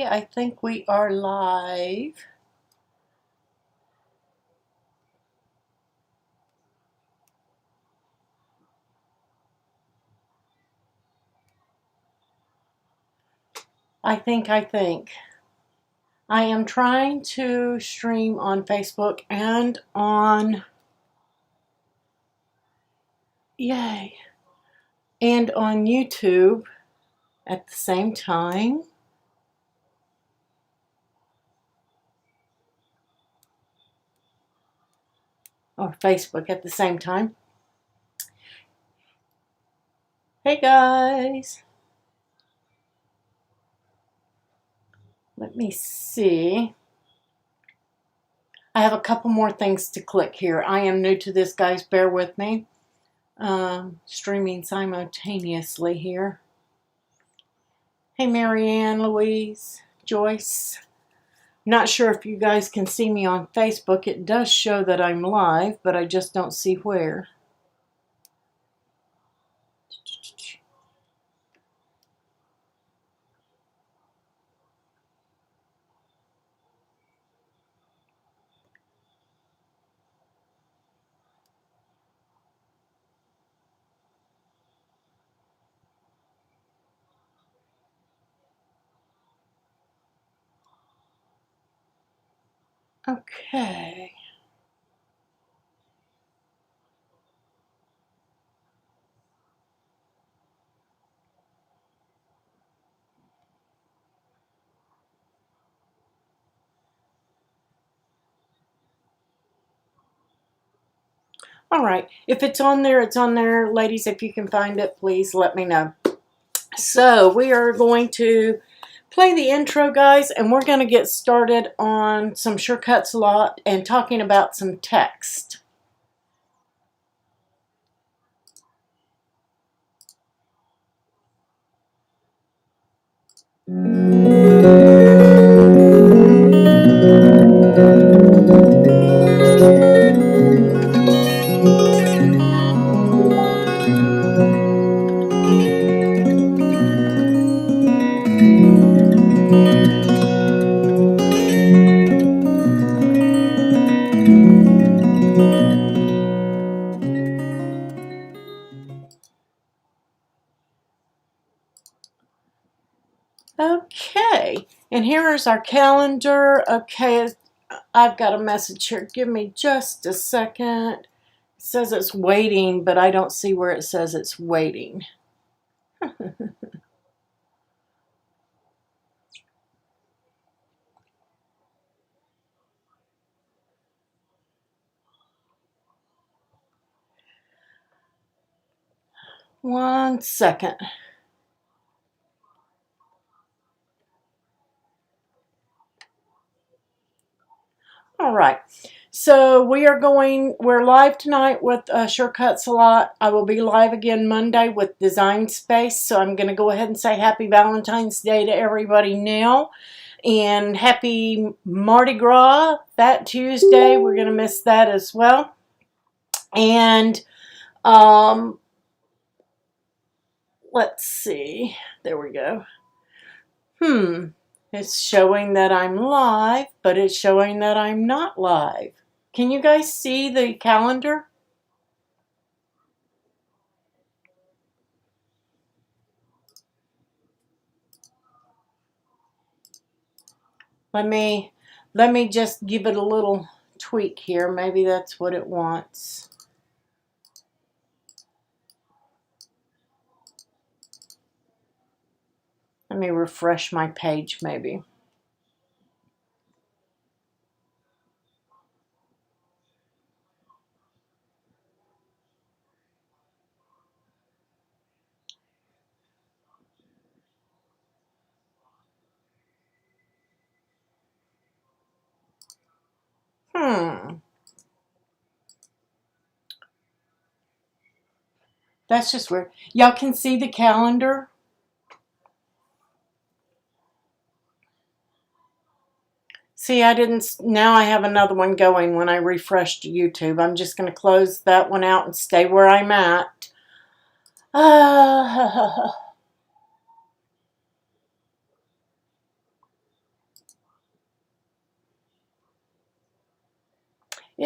Okay, I think we are live. I think. I am trying to stream on Facebook and on, yay, and on YouTube at the same time. Or Facebook at the same time. Hey guys. Let me see. I have a couple more things to click here. I am new to this, guys. Bear with me. Streaming simultaneously here. Hey, Marianne, Louise, Joyce. Not sure if you guys can see me on Facebook. It does show that I'm live, but I just don't see where. Okay. All right. If it's on there, it's on there. Ladies, if you can find it, please let me know. So we are going to play the intro, guys, and we're going to get started on some Shortcuts a lot and talking about some text. Okay, and here is our calendar. Okay, I've got a message here. Give me just a second. It says it's waiting, but I don't see where it says it's waiting. One second. All right, so we're live tonight with Shortcuts a lot. I will be live again Monday with Design Space, so I'm going to go ahead and say happy Valentine's Day to everybody now, and happy Mardi Gras that Tuesday. We're going to miss that as well. And let's see, there we go. It's showing that I'm live, but it's showing that I'm not live. Can you guys see the calendar? Let me just give it a little tweak here. Maybe that's what it wants. Let me refresh my page maybe. That's just weird. Y'all can see the calendar? See, now I have another one going when I refreshed YouTube. I'm just going to close that one out and stay where I'm at.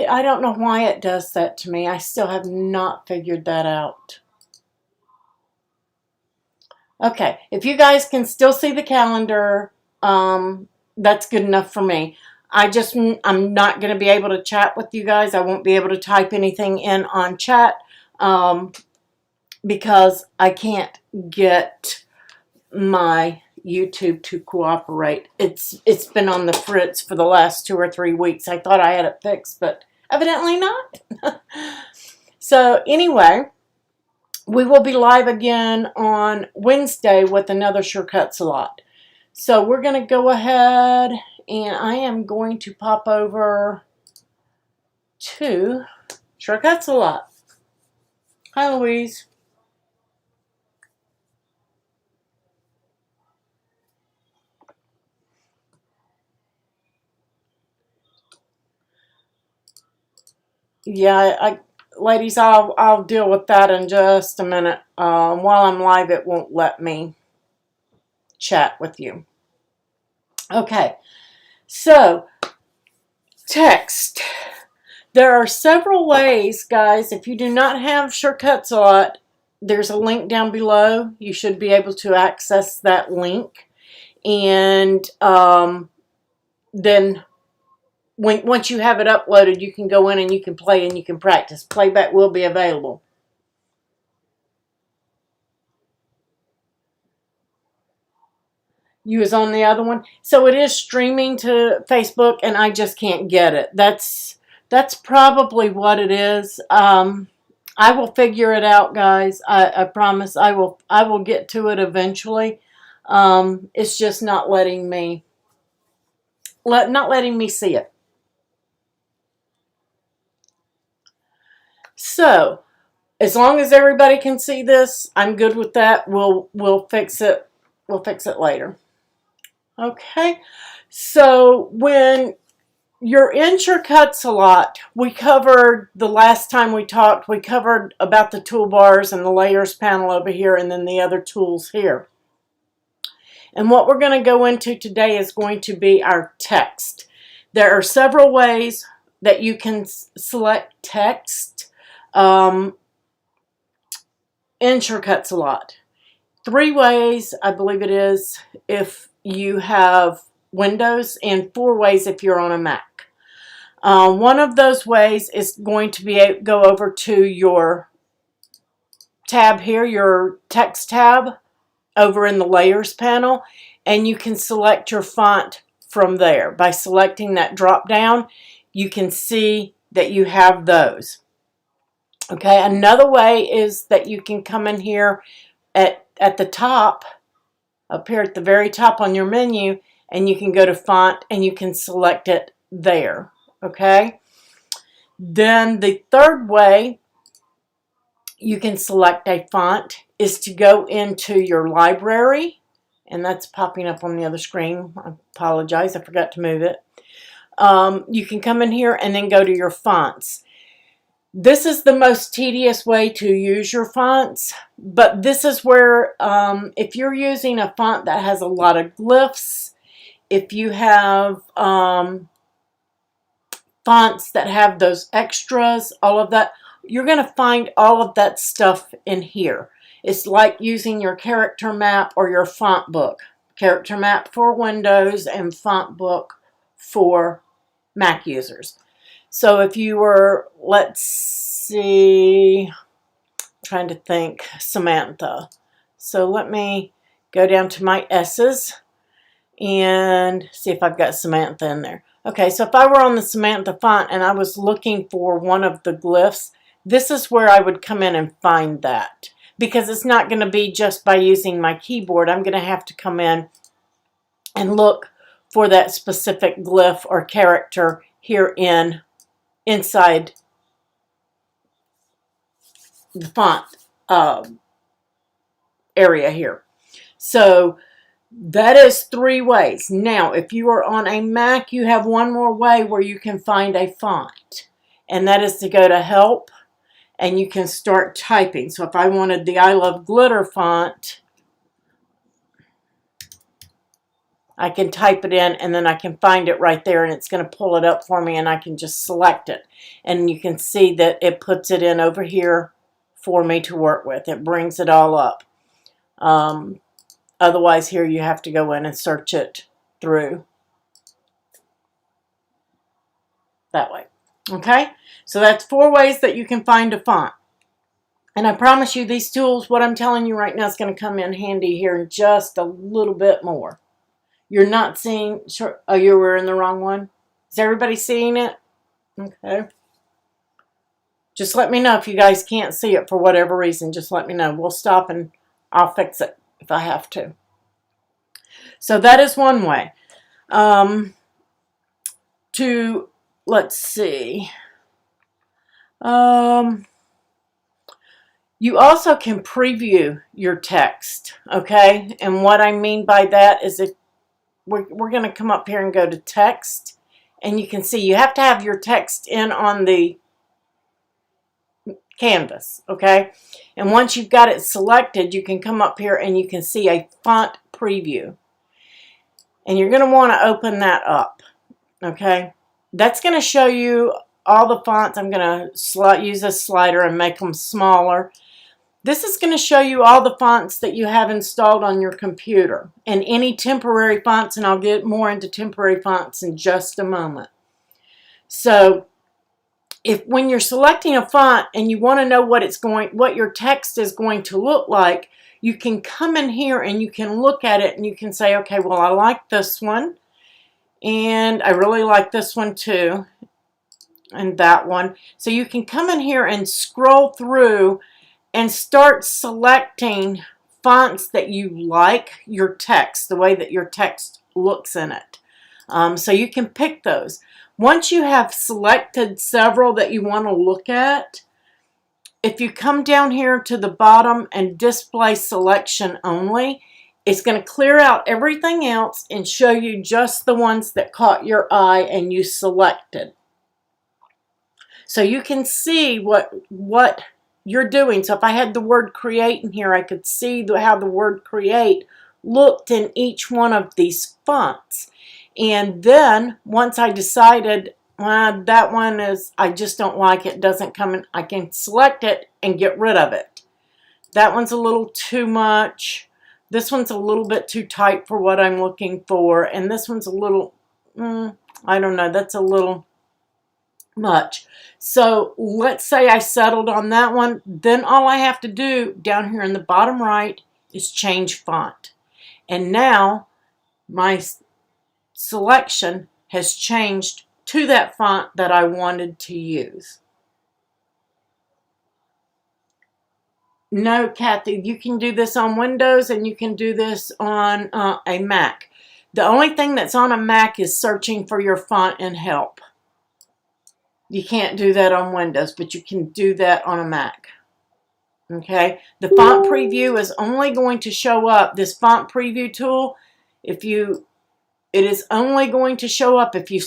I don't know why it does that to me. I still have not figured that out. Okay, if you guys can still see the calendar, that's good enough for me. I'm not going to be able to chat with you guys. I won't be able to type anything in on chat because I can't get my YouTube to cooperate. It's been on the fritz for the last 2 or 3 weeks. I thought I had it fixed, but evidently not. So anyway, we will be live again on Wednesday with another Sure Cuts a Lot. So we're going to go ahead and I am going to pop over to Sure Cuts a Lot. Hi, Louise. Yeah, ladies, I'll deal with that in just a minute. While I'm live, it won't let me chat with you. Okay, so text. There are several ways, guys. If you do not have Sure Cuts a Lot, there's a link down below. You should be able to access that link, and then once you have it uploaded, you can go in and you can play and you can practice. Playback will be available. You was on the other one. So it is streaming to Facebook and I just can't get it. That's probably what it is. I will figure it out, guys. I promise I will get to it eventually. It's just not letting me see it. So, as long as everybody can see this, I'm good with that. We'll fix it. We'll fix it later. Okay. So when you're in Sure Cuts a Lot, we covered the last time we talked. We covered about the toolbars and the layers panel over here, and then the other tools here. And what we're going to go into today is going to be our text. There are several ways that you can select text in Sure Cuts a Lot. 3 ways, I believe it is, if you have Windows, and 4 ways if you're on a Mac. One of those ways is going to go over to your tab here, your text tab, over in the layers panel, and you can select your font from there. By selecting that drop down, you can see that you have those. Okay, another way is that you can come in here at the top, up here at the very top on your menu, and you can go to font and you can select it there. Okay, then the third way you can select a font is to go into your library, and that's popping up on the other screen. I apologize, I forgot to move it. You can come in here and then go to your fonts. This is the most tedious way to use your fonts, but this is where if you're using a font that has a lot of glyphs, if you have fonts that have those extras, all of that, you're going to find all of that stuff in here. It's like using your character map or your font book. Character map for Windows and font book for Mac users. So if you were, let's see, trying to think, Samantha. So let me go down to my S's and see if I've got Samantha in there. Okay, so if I were on the Samantha font and I was looking for one of the glyphs, this is where I would come in and find that. Because it's not going to be just by using my keyboard. I'm going to have to come in and look for that specific glyph or character here inside the font area here. So that is 3 ways. Now, if you are on a Mac, you have one more way where you can find a font, and that is to go to Help, and you can start typing. So if I wanted the I Love Glitter font, I can type it in and then I can find it right there and it's going to pull it up for me and I can just select it. And you can see that it puts it in over here for me to work with. It brings it all up. Otherwise here you have to go in and search it through that way. Okay, so that's 4 ways that you can find a font. And I promise you these tools, what I'm telling you right now, is going to come in handy here in just a little bit more. You're not seeing, sure, oh, you were in the wrong one. Is everybody seeing it? Okay. Just let me know if you guys can't see it for whatever reason. Just let me know. We'll stop and I'll fix it if I have to. So that is one way. Let's see. You also can preview your text, okay? And what I mean by that is if we're going to come up here and go to text, and you can see you have to have your text in on the canvas, okay? And once you've got it selected, you can come up here and you can see a font preview. And you're going to want to open that up, okay? That's going to show you all the fonts. I'm going to use a slider and make them smaller. This is going to show you all the fonts that you have installed on your computer and any temporary fonts, and I'll get more into temporary fonts in just a moment. So when you're selecting a font and you want to know what your text is going to look like, you can come in here and you can look at it and you can say, okay, well, I like this one and I really like this one too and that one. So you can come in here and scroll through and start selecting fonts that you like your text, the way that your text looks in it. So you can pick those. Once you have selected several that you want to look at, if you come down here to the bottom and display selection only, it's going to clear out everything else and show you just the ones that caught your eye and you selected. So you can see what you're doing. So if I had the word create in here, I could see how the word create looked in each one of these fonts. And then once I decided, well, that one is, I just don't like it, doesn't come in, I can select it and get rid of it. That one's a little too much. This one's a little bit too tight for what I'm looking for. And this one's a little, I don't know, that's a little much. So let's say I settled on that one. Then all I have to do down here in the bottom right is change font. And now my selection has changed to that font that I wanted to use. No, Kathy, you can do this on Windows and you can do this on a Mac. The only thing that's on a Mac is searching for your font in Help. You can't do that on Windows, but you can do that on a Mac. Okay, the font preview is only going to show up, this font preview tool, it is only going to show up if you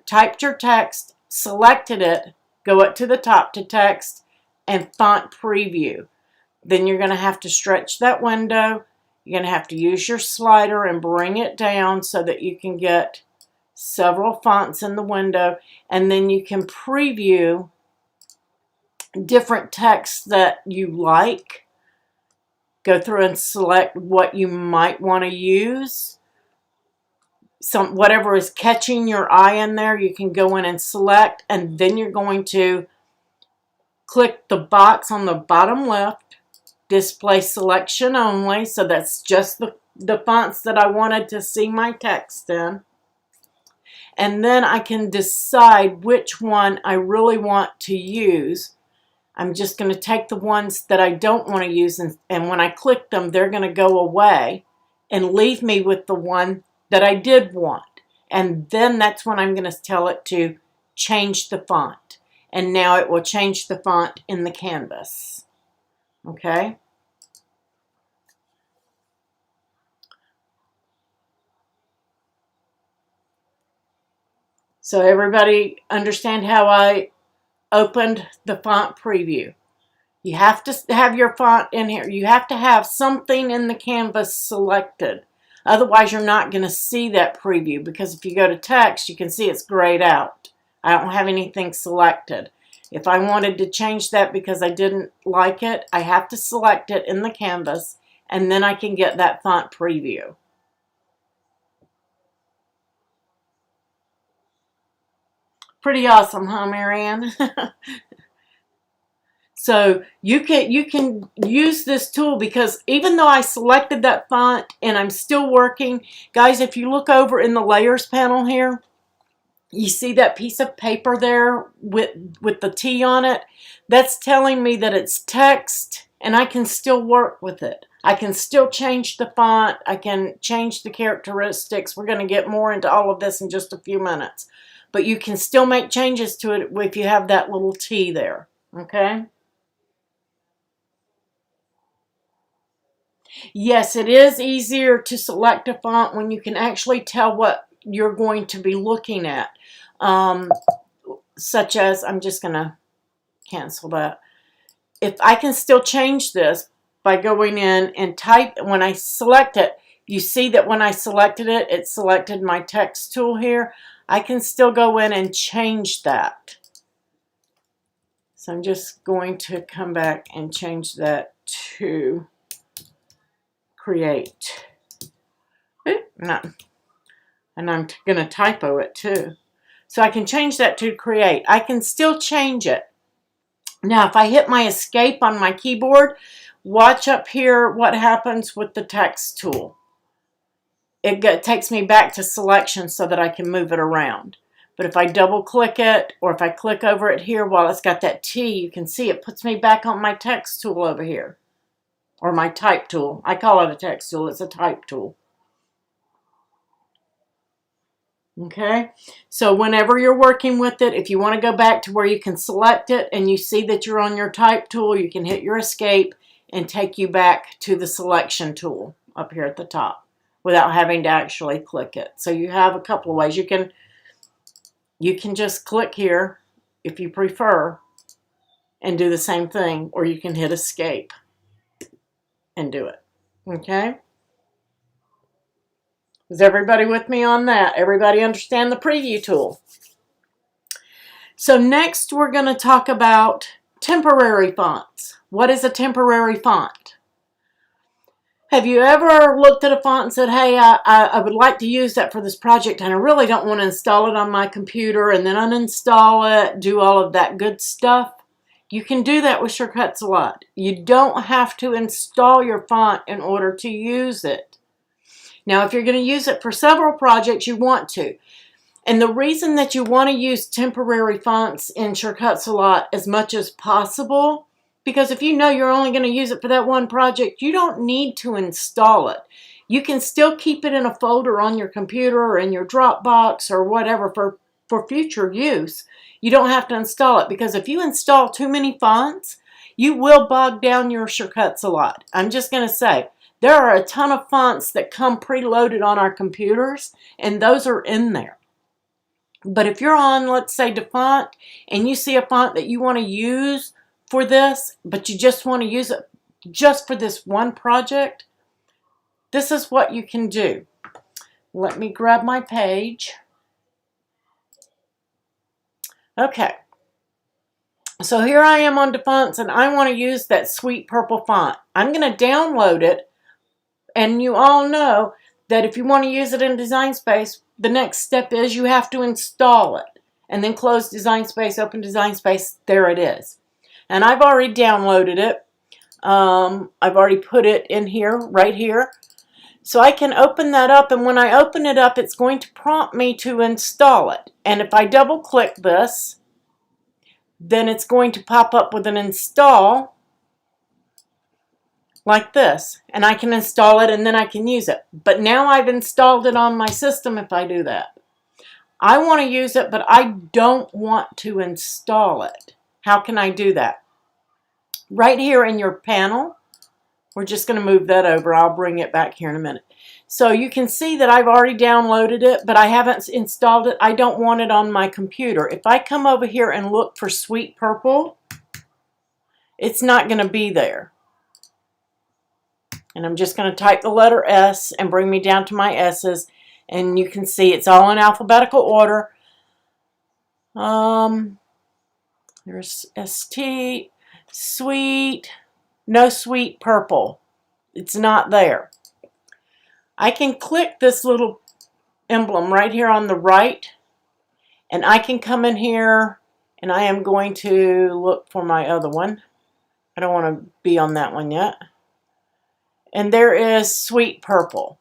typed your text, selected it, go up to the top to text, and font preview. Then you're going to have to stretch that window. You're going to have to use your slider and bring it down so that you can get several fonts in the window, and then you can preview different texts that you like. Go through and select what you might want to use. Whatever is catching your eye in there, you can go in and select, and then you're going to click the box on the bottom left, display selection only, so that's just the fonts that I wanted to see my text in. And then I can decide which one I really want to use. I'm just going to take the ones that I don't want to use, and when I click them, they're going to go away and leave me with the one that I did want. And then that's when I'm going to tell it to change the font. And now it will change the font in the canvas. Okay? So everybody understand how I opened the font preview? You have to have your font in here. You have to have something in the canvas selected. Otherwise, you're not going to see that preview, because if you go to text, you can see it's grayed out. I don't have anything selected. If I wanted to change that because I didn't like it, I have to select it in the canvas, and then I can get that font preview. Pretty awesome, huh, Marianne? So you can use this tool, because even though I selected that font and I'm still working, guys, if you look over in the layers panel here, you see that piece of paper there with the T on it? That's telling me that it's text, and I can still work with it. I can still change the font. I can change the characteristics. We're going to get more into all of this in just a few minutes. But you can still make changes to it if you have that little T there, okay? Yes, it is easier to select a font when you can actually tell what you're going to be looking at. Such as, I'm just going to cancel that. If I can still change this by going in and type, when I select it, you see that when I selected it, it selected my text tool here. I can still go in and change that. So I'm just going to come back and change that to create. No. And I'm going to typo it too. So I can change that to create. I can still change it. Now, if I hit my escape on my keyboard, watch up here what happens with the text tool. It takes me back to selection so that I can move it around. But if I double click it, or if I click over it here while it's got that T, you can see it puts me back on my text tool over here. Or my type tool. I call it a text tool. It's a type tool. Okay, so whenever you're working with it, if you want to go back to where you can select it and you see that you're on your type tool, you can hit your escape and take you back to the selection tool up here at the top without having to actually click it. So you have a couple of ways. You can just click here if you prefer and do the same thing, or you can hit escape and do it. Okay? Is everybody with me on that? Everybody understand the preview tool? So next we're going to talk about temporary fonts. What is a temporary font? Have you ever looked at a font and said, hey, I would like to use that for this project, and I really don't want to install it on my computer, and then uninstall it, do all of that good stuff? You can do that with Shortcuts a lot. You don't have to install your font in order to use it. Now, if you're going to use it for several projects, you want to. And the reason that you want to use temporary fonts in Shortcuts a lot as much as possible, because if you know you're only going to use it for that one project, you don't need to install it. You can still keep it in a folder on your computer or in your Dropbox or whatever for future use. You don't have to install it, because if you install too many fonts, you will bog down your Shortcuts a lot. I'm just going to say, there are a ton of fonts that come preloaded on our computers, and those are in there. But if you're on, let's say, DeFont, and you see a font that you want to use for this, but you just want to use it just for this one project, this is what you can do. Let me grab my page. Okay. So here I am on DeFonts, and I want to use that sweet purple font. I'm going to download it. And you all know that if you want to use it in Design Space, the next step is you have to install it. And then close Design Space, open Design Space, there it is. And I've already downloaded it. I've already put it in here, right here. So I can open that up, and when I open it up, it's going to prompt me to install it. And if I double click this, then it's going to pop up with an install like this, and I can install it and then I can use it. But now I've installed it on my system. If I do that, I want to use it, but I don't want to install it. How can I do that? Right here in your panel, we're just going to move that over. I'll bring it back here in a minute. So you can see that I've already downloaded it, but I haven't installed it. I don't want it on my computer. If I come over here and look for Sweet Purple, it's not going to be there. And I'm just going to type the letter S and bring me down to my S's. And you can see it's all in alphabetical order. There's ST, sweet, no sweet purple. It's not there. I can click this little emblem right here on the right, and I can come in here, and I am going to look for my other one. I don't want to be on that one yet. And there is sweet purple.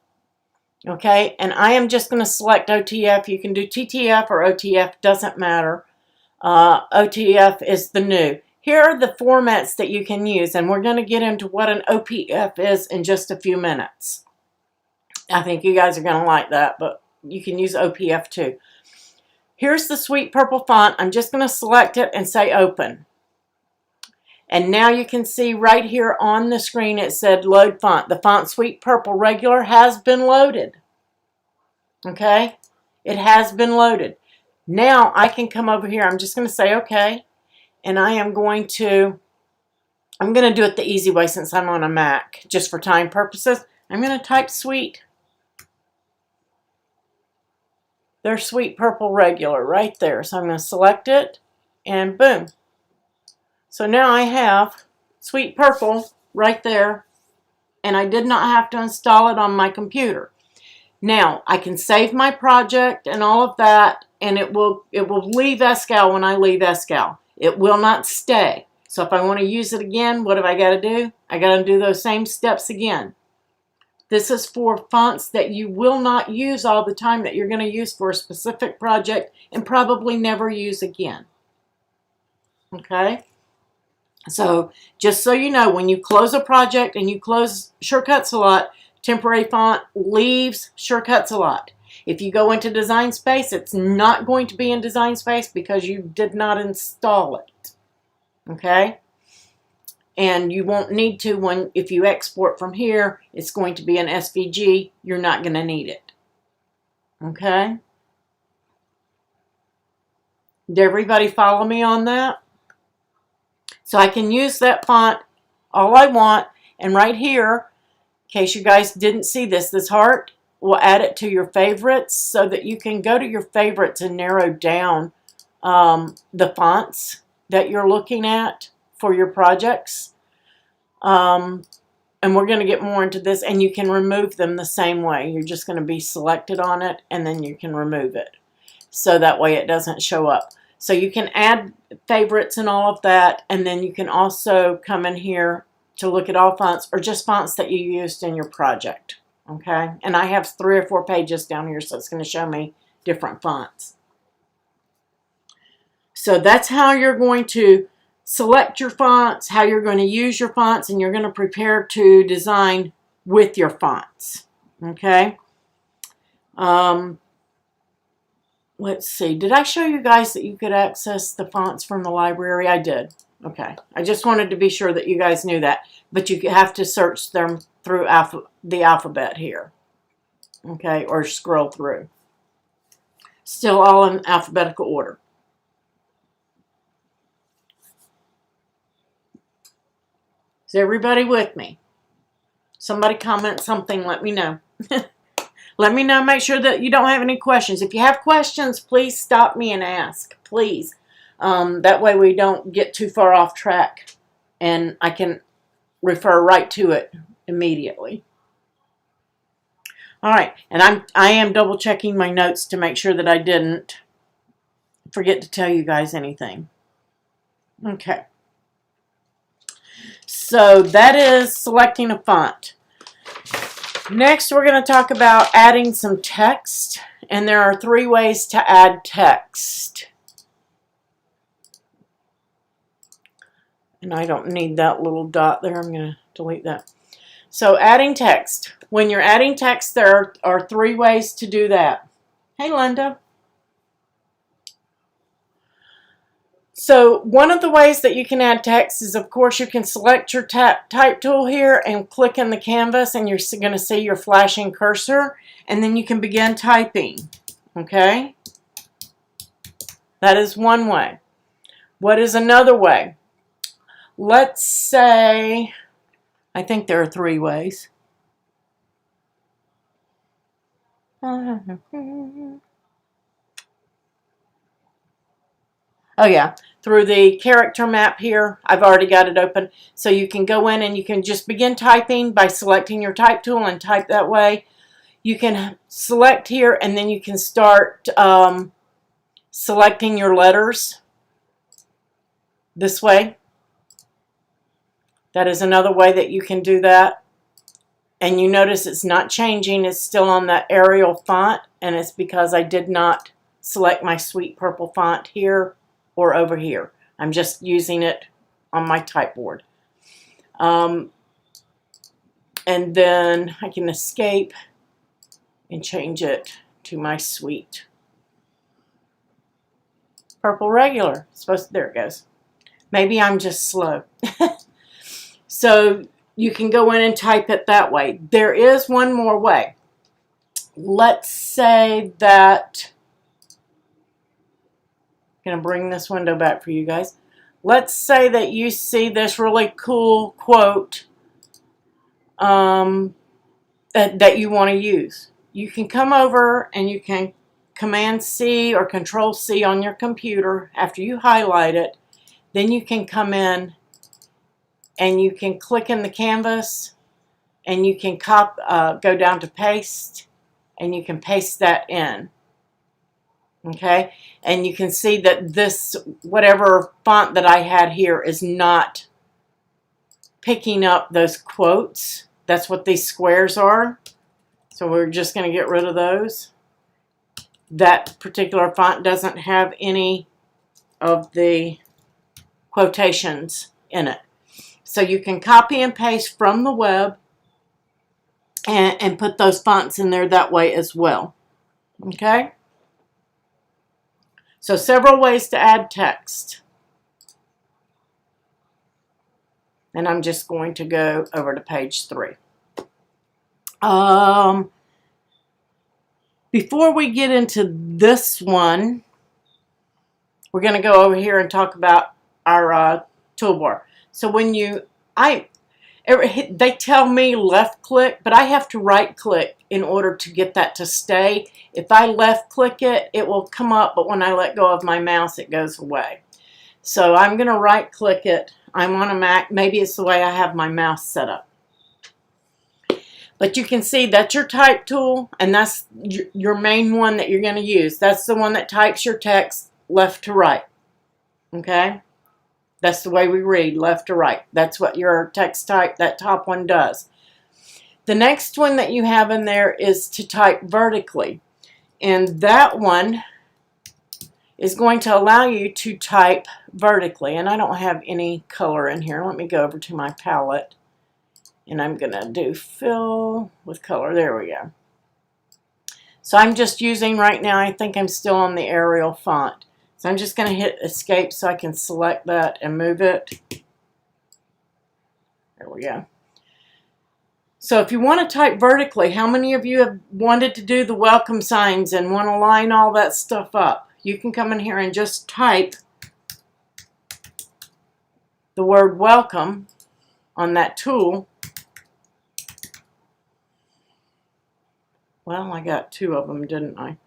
Okay, and I am just going to select OTF. You can do TTF or OTF, doesn't matter. OTF is the new. Here are the formats that you can use, and we're going to get into what an OPF is in just a few minutes. I think you guys are going to like that, but you can use OPF too. Here's the sweet purple font. I'm just going to select it and say open. And now you can see right here on the screen it said load font. The font Sweet Purple Regular has been loaded. Okay? It has been loaded. Now I can come over here. I'm just going to say okay. And I'm going to do it the easy way since I'm on a Mac. Just for time purposes. I'm going to type sweet. There's Sweet Purple Regular right there. So I'm going to select it and boom. So now I have Sweet Purple right there, and I did not have to install it on my computer. Now I can save my project and all of that, and it will leave SCAL when I leave SCAL. It will not stay. So if I want to use it again, what have I got to do? I got to do those same steps again. This is for fonts that you will not use all the time, that you're going to use for a specific project and probably never use again. Okay? So just so you know, when you close a project and you close Shortcuts a Lot, temporary font leaves Shortcuts a Lot. If you go into Design Space, it's not going to be in Design Space because you did not install it. Okay? And you won't need to if you export from here, it's going to be an SVG. You're not going to need it. Okay? Did everybody follow me on that? So I can use that font all I want, and right here, in case you guys didn't see this heart will add it to your favorites so that you can go to your favorites and narrow down the fonts that you're looking at for your projects. And we're going to get more into this, and you can remove them the same way. You're just going to be selected on it, and then you can remove it. So that way it doesn't show up. So you can add favorites and all of that, and then you can also come in here to look at all fonts or just fonts that you used in your project. Okay? And I have 3 or 4 pages down here, so it's going to show me different fonts. So that's how you're going to select your fonts, how you're going to use your fonts, and you're going to prepare to design with your fonts. Okay? Let's see. Did I show you guys that you could access the fonts from the library? I did. Okay. I just wanted to be sure that you guys knew that. But you have to search them through the alphabet here. Okay. Or scroll through. Still all in alphabetical order. Is everybody with me? Somebody comment something. Let me know. Let me know. Make sure that you don't have any questions. If you have questions, please stop me and ask. Please. That way we don't get too far off track. And I can refer right to it immediately. Alright. And I am double checking my notes to make sure that I didn't forget to tell you guys anything. Okay. So that is selecting a font. Next, we're going to talk about adding some text, and there are 3 ways to add text. And I don't need that little dot there. I'm going to delete that. So adding text. When you're adding text, there are 3 ways to do that. Hey, Linda. So one of the ways that you can add text is, of course, you can select your type tool here and click in the canvas, and you're going to see your flashing cursor, and then you can begin typing. Okay? That is one way. What is another way? Let's say, I think there are 3 ways. Oh yeah, through the character map here, I've already got it open. So you can go in and you can just begin typing by selecting your type tool and type that way. You can select here and then you can start selecting your letters this way. That is another way that you can do that. And you notice it's not changing. It's still on that Arial font, and it's because I did not select my sweet purple font here or over here. I'm just using it on my typeboard. And then I can escape and change it to my sweet purple regular. There it goes. Maybe I'm just slow. So you can go in and type it that way. There is one more way. Let's say that, I'm going to bring this window back for you guys. Let's say that you see this really cool quote that you want to use. You can come over and you can Command C or Control C on your computer after you highlight it. Then you can come in and you can click in the canvas and you can go down to paste and you can paste that in. Okay, and you can see that this, whatever font that I had here, is not picking up those quotes. That's what these squares are. So we're just going to get rid of those. That particular font doesn't have any of the quotations in it. So you can copy and paste from the web and put those fonts in there that way as well. Okay? So several ways to add text. And I'm just going to go over to page 3. Before we get into this one, we're going to go over here and talk about our toolbar. So when they tell me left click, but I have to right click in order to get that to stay. If I left click it, it will come up, but when I let go of my mouse, it goes away. So I'm going to right click it. I'm on a Mac. Maybe it's the way I have my mouse set up. But you can see that's your type tool, and that's your main one that you're going to use. That's the one that types your text left to right. Okay? That's the way we read, left to right. That's what your text type, that top one, does. The next one that you have in there is to type vertically. And that one is going to allow you to type vertically. And I don't have any color in here. Let me go over to my palette. And I'm going to do fill with color. There we go. So I'm just using right now, I think I'm still on the Arial font. So I'm just going to hit escape so I can select that and move it. There we go. So if you want to type vertically, how many of you have wanted to do the welcome signs and want to line all that stuff up? You can come in here and just type the word welcome on that tool. Well, I got 2 of them, didn't I?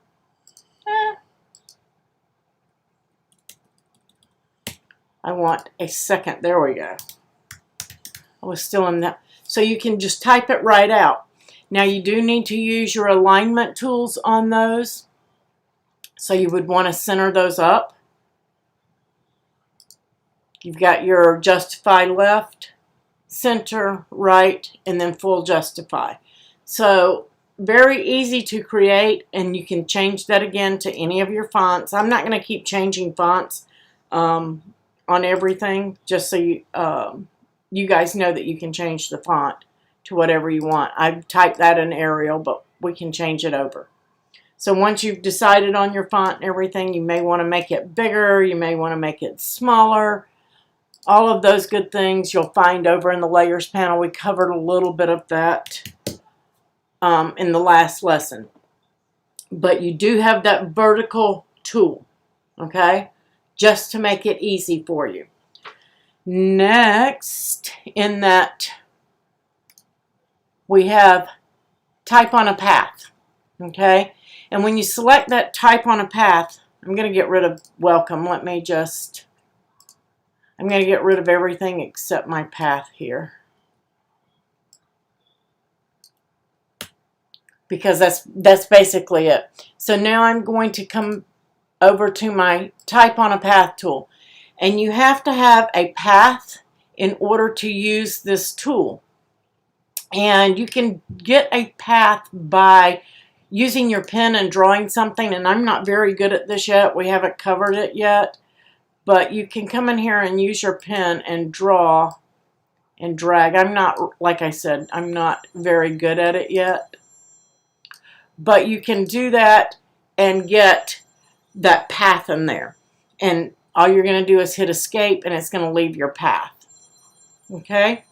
I want a second. There we go. I was still in that. So you can just type it right out. Now you do need to use your alignment tools on those. So you would want to center those up. You've got your justify left, center, right, and then full justify. So very easy to create, and you can change that again to any of your fonts. I'm not going to keep changing fonts on everything, just so you guys know that you can change the font to whatever you want. I've typed that in Arial, but we can change it over. So once you've decided on your font and everything, you may want to make it bigger, you may want to make it smaller. All of those good things you'll find over in the Layers panel. We covered a little bit of that in the last lesson. But you do have that vertical tool, okay, just to make it easy for you. Next, in that, we have type on a path. Okay, and when you select that type on a path, I'm going to get rid of welcome. I'm going to get rid of everything except my path here, because that's basically it. So now I'm going to come over to my type on a path tool, and you have to have a path in order to use this tool. And you can get a path by using your pen and drawing something, and I'm not very good at this yet. We haven't covered it yet, but you can come in here and use your pen and draw and drag. I'm not, like I said, I'm not very good at it yet, but you can do that and get that path in there, and all you're going to do is hit escape, and it's going to leave your path. Okay,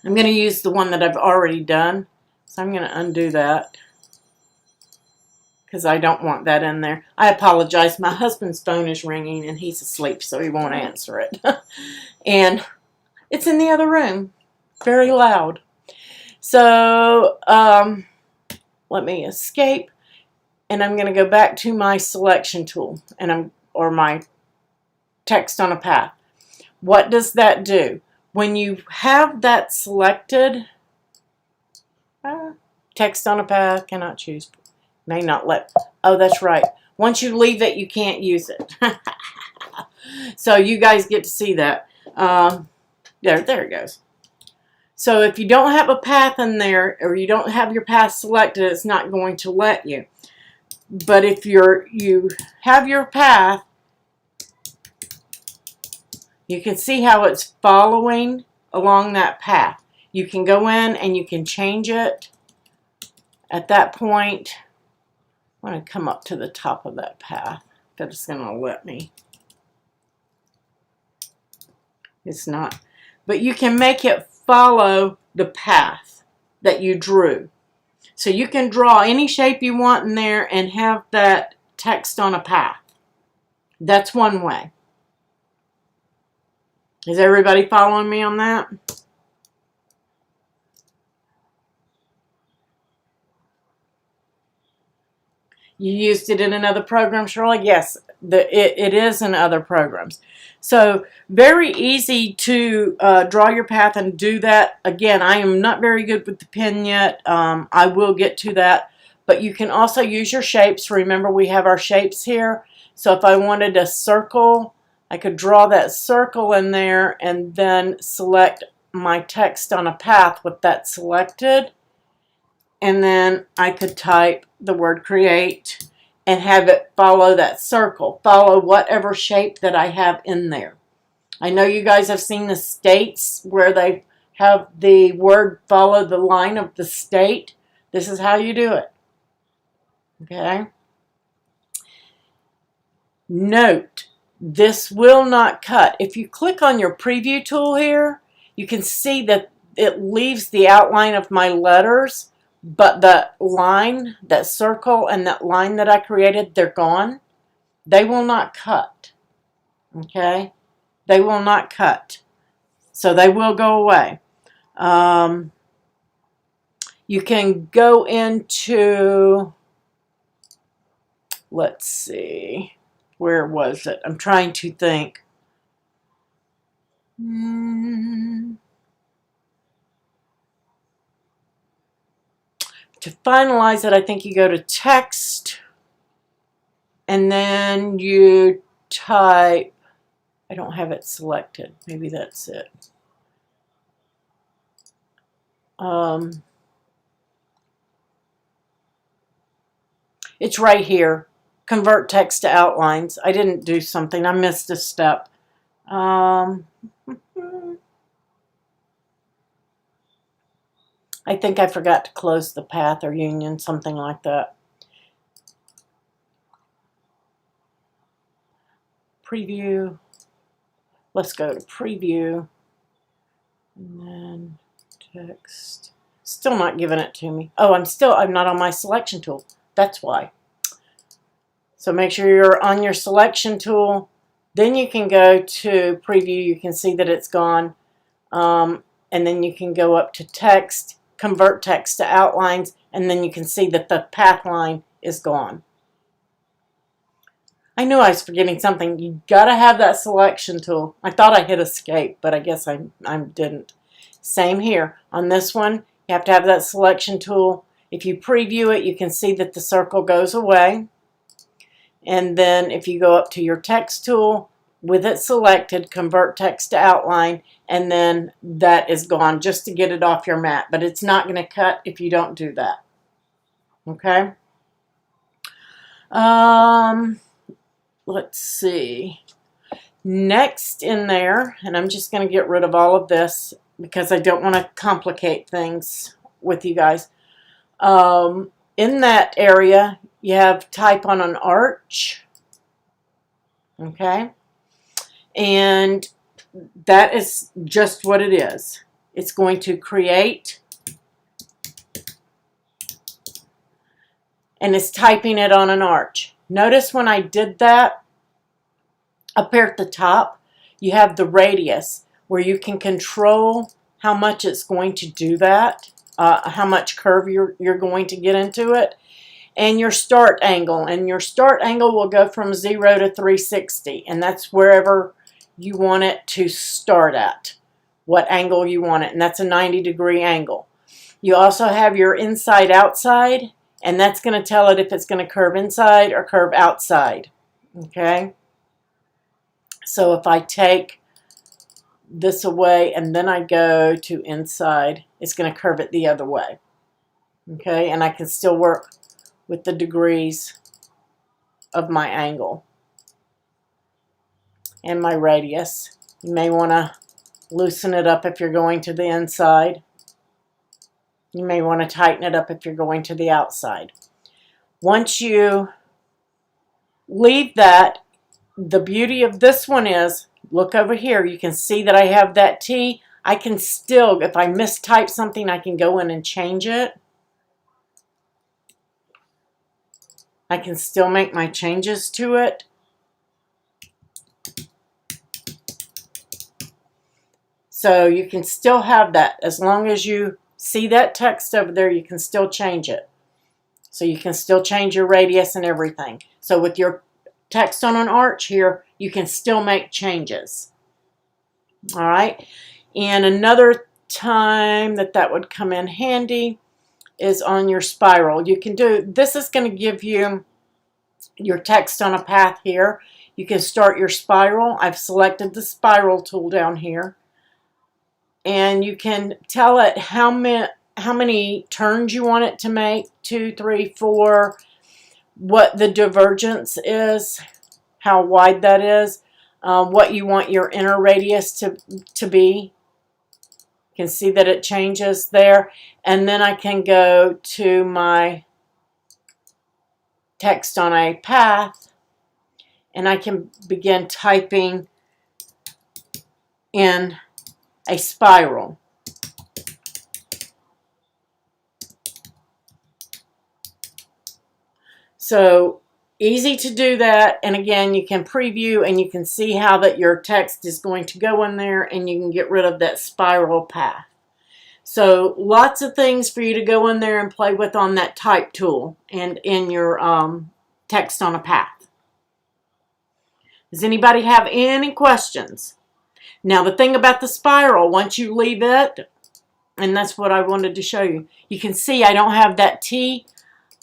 I'm going to use the one that I've already done, so I'm going to undo that because I don't want that in there. I apologize. My husband's phone is ringing and he's asleep, so he won't answer it. And it's in the other room, very loud. So let me escape, and I'm going to go back to my selection tool, and or my text on a path. What does that do? When you have that selected, text on a path, cannot choose, may not let, oh, that's right. Once you leave it, you can't use it. So you guys get to see that. There it goes. So if you don't have a path in there, or you don't have your path selected, it's not going to let you. But if you have your path, you can see how it's following along that path. You can go in and you can change it. At that point, I'm going to come up to the top of that path. That it's going to let me. It's not. But you can make it follow the path that you drew. So you can draw any shape you want in there and have that text on a path. That's one way. Is everybody following me on that? You used it in another program, Shirley? Yes, it is in other programs. So very easy to draw your path and do that. Again, I am not very good with the pen yet. I will get to that. But you can also use your shapes. Remember, we have our shapes here. So if I wanted a circle, I could draw that circle in there and then select my text on a path with that selected. And then I could type the word create and have it follow that circle, follow whatever shape that I have in there. I know you guys have seen the states where they have the word follow the line of the state. This is how you do it. Okay? Note, this will not cut. If you click on your preview tool here, you can see that it leaves the outline of my letters, but the line, that circle, and that line that I created, they're gone. They will not cut. Okay? They will not cut. So they will go away. You can go into, let's see, where was it? I'm trying to think. To finalize it, I think you go to text, and then you type, I don't have it selected. Maybe that's it. It's right here. Convert text to outlines. I didn't do something. I missed a step. I think I forgot to close the path or union, something like that. Preview. Let's go to preview. And then text. Still not giving it to me. Oh, I'm not on my selection tool. That's why. So make sure you're on your selection tool. Then you can go to preview. You can see that it's gone. And then you can go up to text convert text to outlines, and then you can see that the path line is gone. I knew I was forgetting something. You gotta have that selection tool. I thought I hit escape, but I guess I didn't. Same here. On this one, you have to have that selection tool. If you preview it, you can see that the circle goes away. And then if you go up to your text tool, with it selected, convert text to outline, and then that is gone just to get it off your mat. But it's not going to cut if you don't do that. Okay? Let's see. Next in there, and I'm just going to get rid of all of this because I don't want to complicate things with you guys. In that area, you have type on an arch. Okay? And that is just what it is. It's going to create, and it's typing it on an arch. Notice when I did that, up here at the top, you have the radius where you can control how much it's going to do that, how much curve you're going to get into it, and your start angle. And your start angle will go from 0 to 360, and that's wherever you want it to start at, what angle you want it, and that's a 90-degree angle. You also have your inside outside, and that's going to tell it if it's going to curve inside or curve outside. Okay? So if I take this away and then I go to inside, it's going to curve it the other way. Okay? And I can still work with the degrees of my angle and my radius. You may want to loosen it up if you're going to the inside. You may want to tighten it up if you're going to the outside. Once you leave that, the beauty of this one is, look over here, you can see that I have that T. I can still, if I mistype something, I can go in and change it. I can still make my changes to it. So you can still have that. As long as you see that text over there, you can still change it. So you can still change your radius and everything. So with your text on an arch here, you can still make changes. All right. And another time that would come in handy is on your spiral. You can do, this is going to give you your text on a path here. You can start your spiral. I've selected the spiral tool down here. And you can tell it how many turns you want it to make, 2, 3, 4, what the divergence is, how wide that is, what you want your inner radius to be. You can see that it changes there. And then I can go to my text on a path, and I can begin typing in a spiral. So easy to do that, and again you can preview and you can see how that your text is going to go in there, and you can get rid of that spiral path. So lots of things for you to go in there and play with on that type tool and in your text on a path. Does anybody have any questions? Now the thing about the spiral, once you leave it, and that's what I wanted to show you, you can see I don't have that T.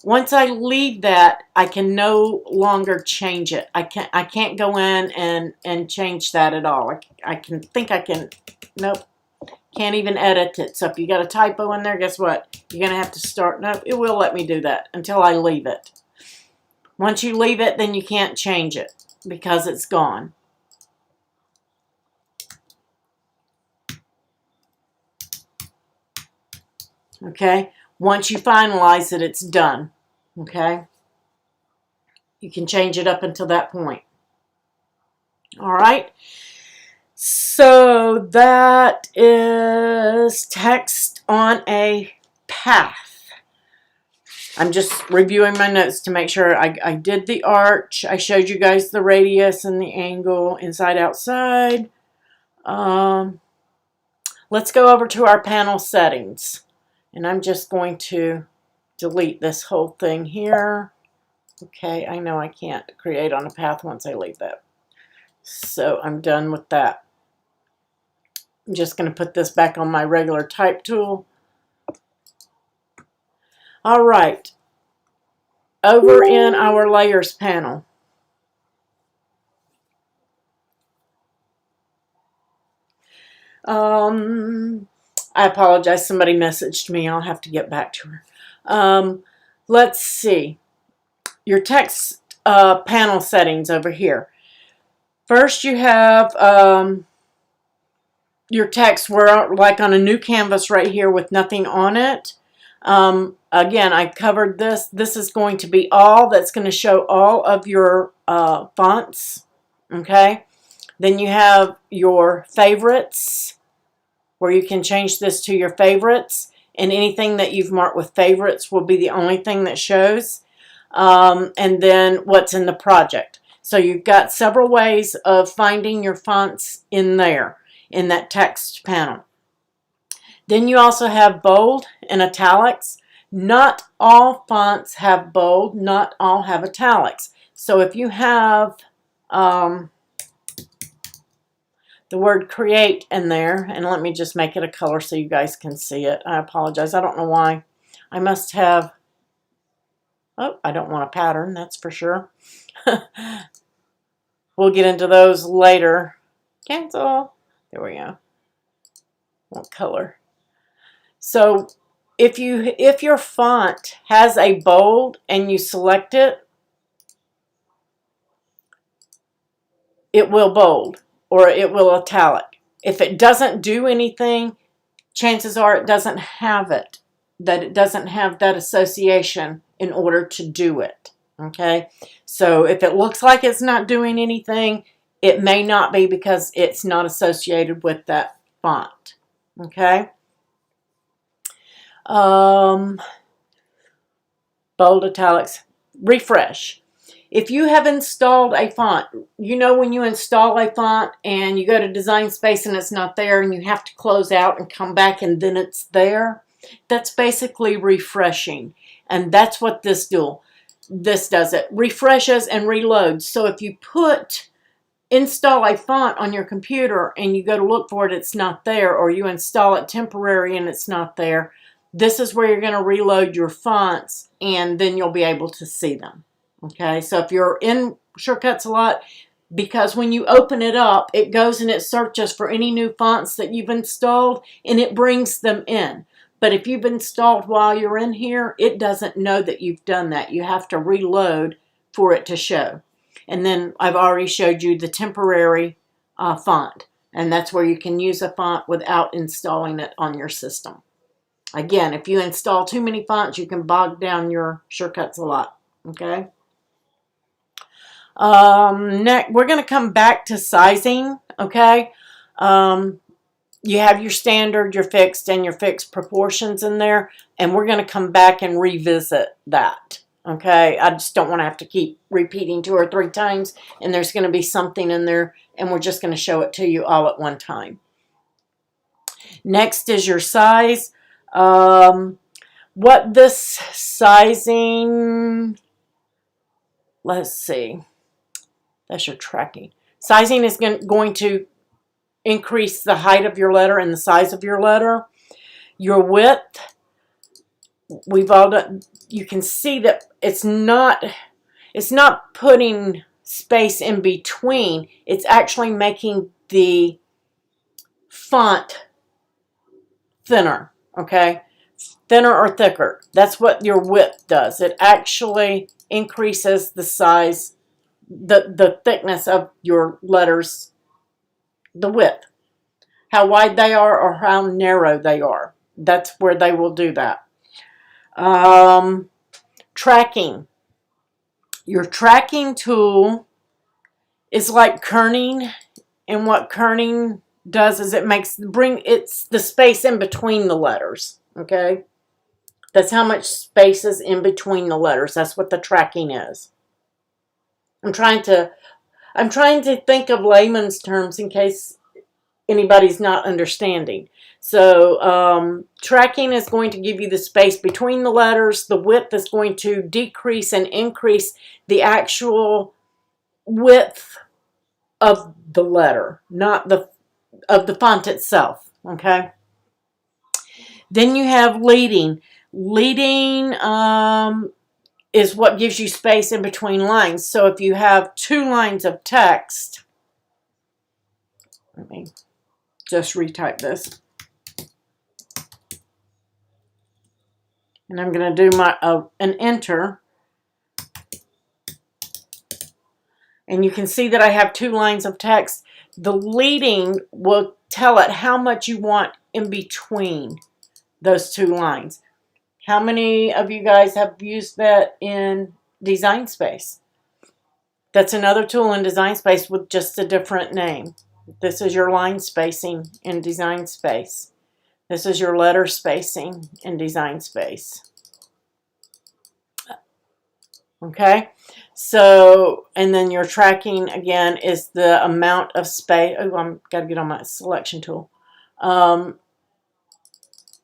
Once I leave that, I can no longer change it. I can't go in and change that at all. Nope, can't even edit it. So if you got a typo in there, guess what? You're going to have to start. No, it will let me do that until I leave it. Once you leave it, then you can't change it because it's gone. Okay, once you finalize it, it's done. Okay, you can change it up until that point. All right, so that is text on a path. I'm just reviewing my notes to make sure I did the arch. I showed you guys the radius and the angle, inside, outside. Let's go over to our panel settings. And I'm just going to delete this whole thing here. Okay, I know I can't create on a path once I leave that. So I'm done with that. I'm just going to put this back on my regular type tool. All right, over in our layers panel. I apologize, somebody messaged me. I'll have to get back to her. Let's see. Your text panel settings over here. First you have your text. We're like on a new canvas right here with nothing on it. Again, I covered this. This is going to be all that's going to show all of your fonts. Okay. Then you have your favorites, where you can change this to your favorites, and anything that you've marked with favorites will be the only thing that shows. And then what's in the project. So you've got several ways of finding your fonts in there, in that text panel. Then you also have bold and italics. Not all fonts have bold, not all have italics. So if you have the word create in there, and let me just make it a color so you guys can see it. I apologize, I don't know why. I must have, oh, I don't want a pattern, that's for sure. We'll get into those later. Cancel. There we go. What color? So if your font has a bold and you select it, it will bold or it will italic. If it doesn't do anything, chances are it doesn't have it, that it doesn't have that association in order to do it. Okay, so if it looks like it's not doing anything, it may not be because it's not associated with that font. Okay. Bold, italics, refresh. If you have installed a font, you know when you install a font and you go to design space and it's not there and you have to close out and come back and then it's there, that's basically refreshing. And that's what this does. It refreshes and reloads. So if you install a font on your computer and you go to look for it, it's not there, or you install it temporary and it's not there, this is where you're going to reload your fonts and then you'll be able to see them. Okay, so if you're in Shortcuts a lot, because when you open it up, it goes and it searches for any new fonts that you've installed and it brings them in. But if you've installed while you're in here, it doesn't know that you've done that. You have to reload for it to show. And then I've already showed you the temporary font. And that's where you can use a font without installing it on your system. Again, if you install too many fonts, you can bog down your Shortcuts a lot. Okay. Next, we're going to come back to sizing. Okay. You have your standard, your fixed, and your fixed proportions in there. And we're going to come back and revisit that. Okay, I just don't want to have to keep repeating 2 or 3 times, and there's going to be something in there, and we're just going to show it to you all at one time. Next is your size. What this sizing, let's see, that's your tracking. Sizing is going to increase the height of your letter and the size of your letter. Your width, we've all done. You can see that it's not putting space in between. It's actually making the font thinner, okay? Thinner or thicker. That's what your width does. It actually increases the size, the thickness of your letters, the width. How wide they are or how narrow they are. That's where they will do that. Tracking. Your tracking tool is like kerning, and what kerning does is it's the space in between the letters. Okay, that's how much space is in between the letters. That's what the tracking is. I'm trying to think of layman's terms in case anybody's not understanding. So tracking is going to give you the space between the letters. The width is going to decrease and increase the actual width of the letter, not the font itself. Okay. Then you have leading. Leading is what gives you space in between lines. So if you have 2 lines of text, let me just retype this. And I'm going to do my an enter. And you can see that I have 2 lines of text. The leading will tell it how much you want in between those 2 lines. How many of you guys have used that in Design Space? That's another tool in Design Space with just a different name. This is your line spacing in Design Space. This is your letter spacing in Design Space. Okay, so, and then your tracking again is the amount of space. Oh, I've got to get on my selection tool.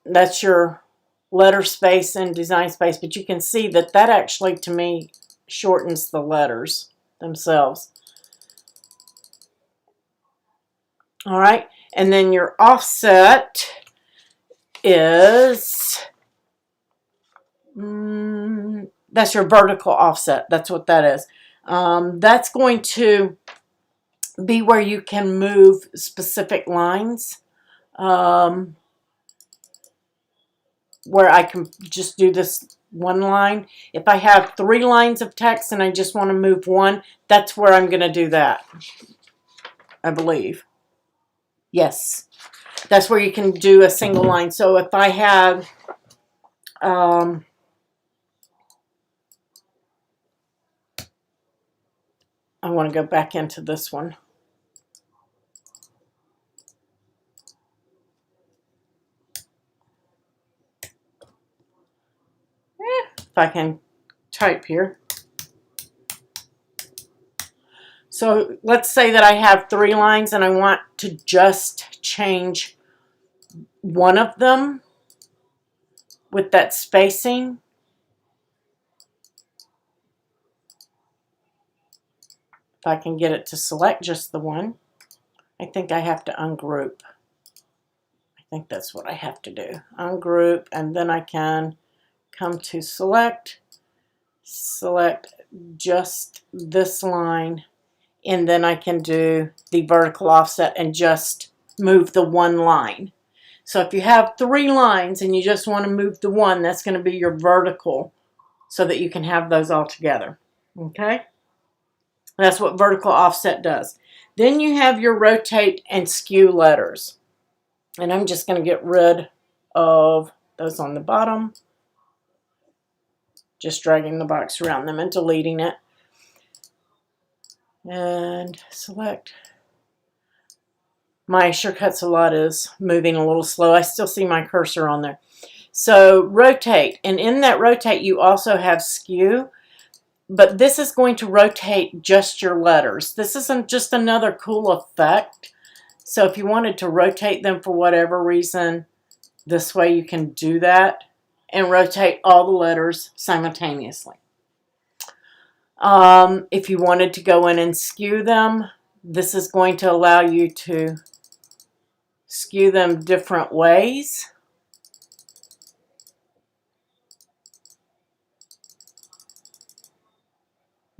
That's your letter space and Design Space, but you can see that that actually, to me, shortens the letters themselves. All right, and then your offset is, that's your vertical offset. That's what that is. That's going to be where you can move specific lines. Where I can just do this one line. If I have 3 lines of text and I just want to move one, that's where I'm going to do that, I believe. Yes, that's where you can do a single line. So if I have, I want to go back into this one. If I can type here. So let's say that I have 3 lines and I want to just change one of them with that spacing. If I can get it to select just the one, I think I have to ungroup. I think that's what I have to do. Ungroup, and then I can come to select just this line, and then I can do the vertical offset and just move the one line. So if you have 3 lines and you just want to move the one, that's going to be your vertical, so that you can have those all together. Okay? That's what vertical offset does. Then you have your rotate and skew letters. And I'm just going to get rid of those on the bottom. Just dragging the box around them and deleting it. And select. My Shortcuts a lot is moving a little slow. I still see my cursor on there. So rotate. And in that rotate, you also have skew. But this is going to rotate just your letters. This isn't just another cool effect. So if you wanted to rotate them for whatever reason, this way you can do that and rotate all the letters simultaneously. If you wanted to go in and skew them, this is going to allow you to skew them different ways.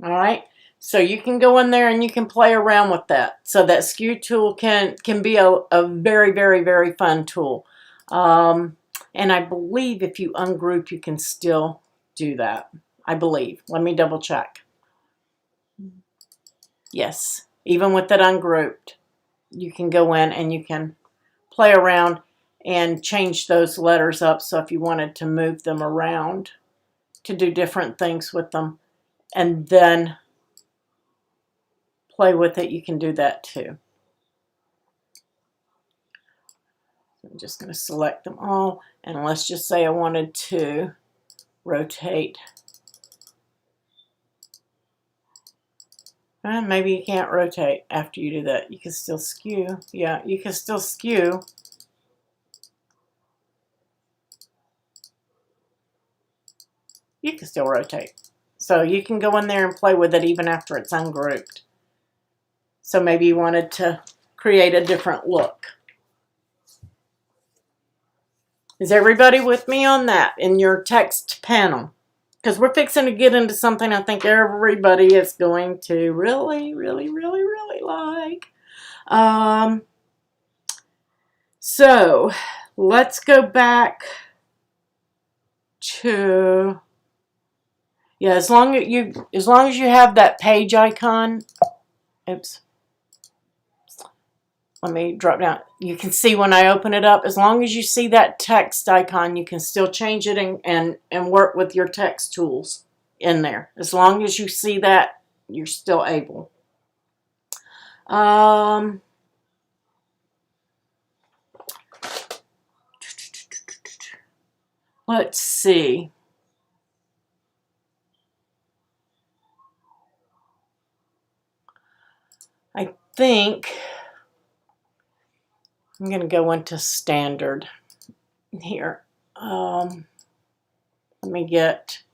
All right, so you can go in there and you can play around with that. So that skew tool can be a very, very, very fun tool. And I believe if you ungroup, you can still do that. I believe. Let me double check. Yes, even with that ungrouped, you can go in and you can play around and change those letters up. So if you wanted to move them around to do different things with them, and then play with it, you can do that too. I'm just going to select them all, and let's just say I wanted to rotate Maybe you can't rotate after you do that. You can still skew. Yeah, you can still skew. You can still rotate. So you can go in there and play with it even after it's ungrouped. So maybe you wanted to create a different look. Is everybody with me on that in your text panel? Because we're fixing to get into something I think everybody is going to really, really, really, really like. So let's go back to, yeah, as long as you have that page icon. Oops. Let me drop down. You can see when I open it up, as long as you see that text icon, you can still change it and work with your text tools in there. As long as you see that, you're still able. Let's see. I think I'm going to go into standard here. Let me get,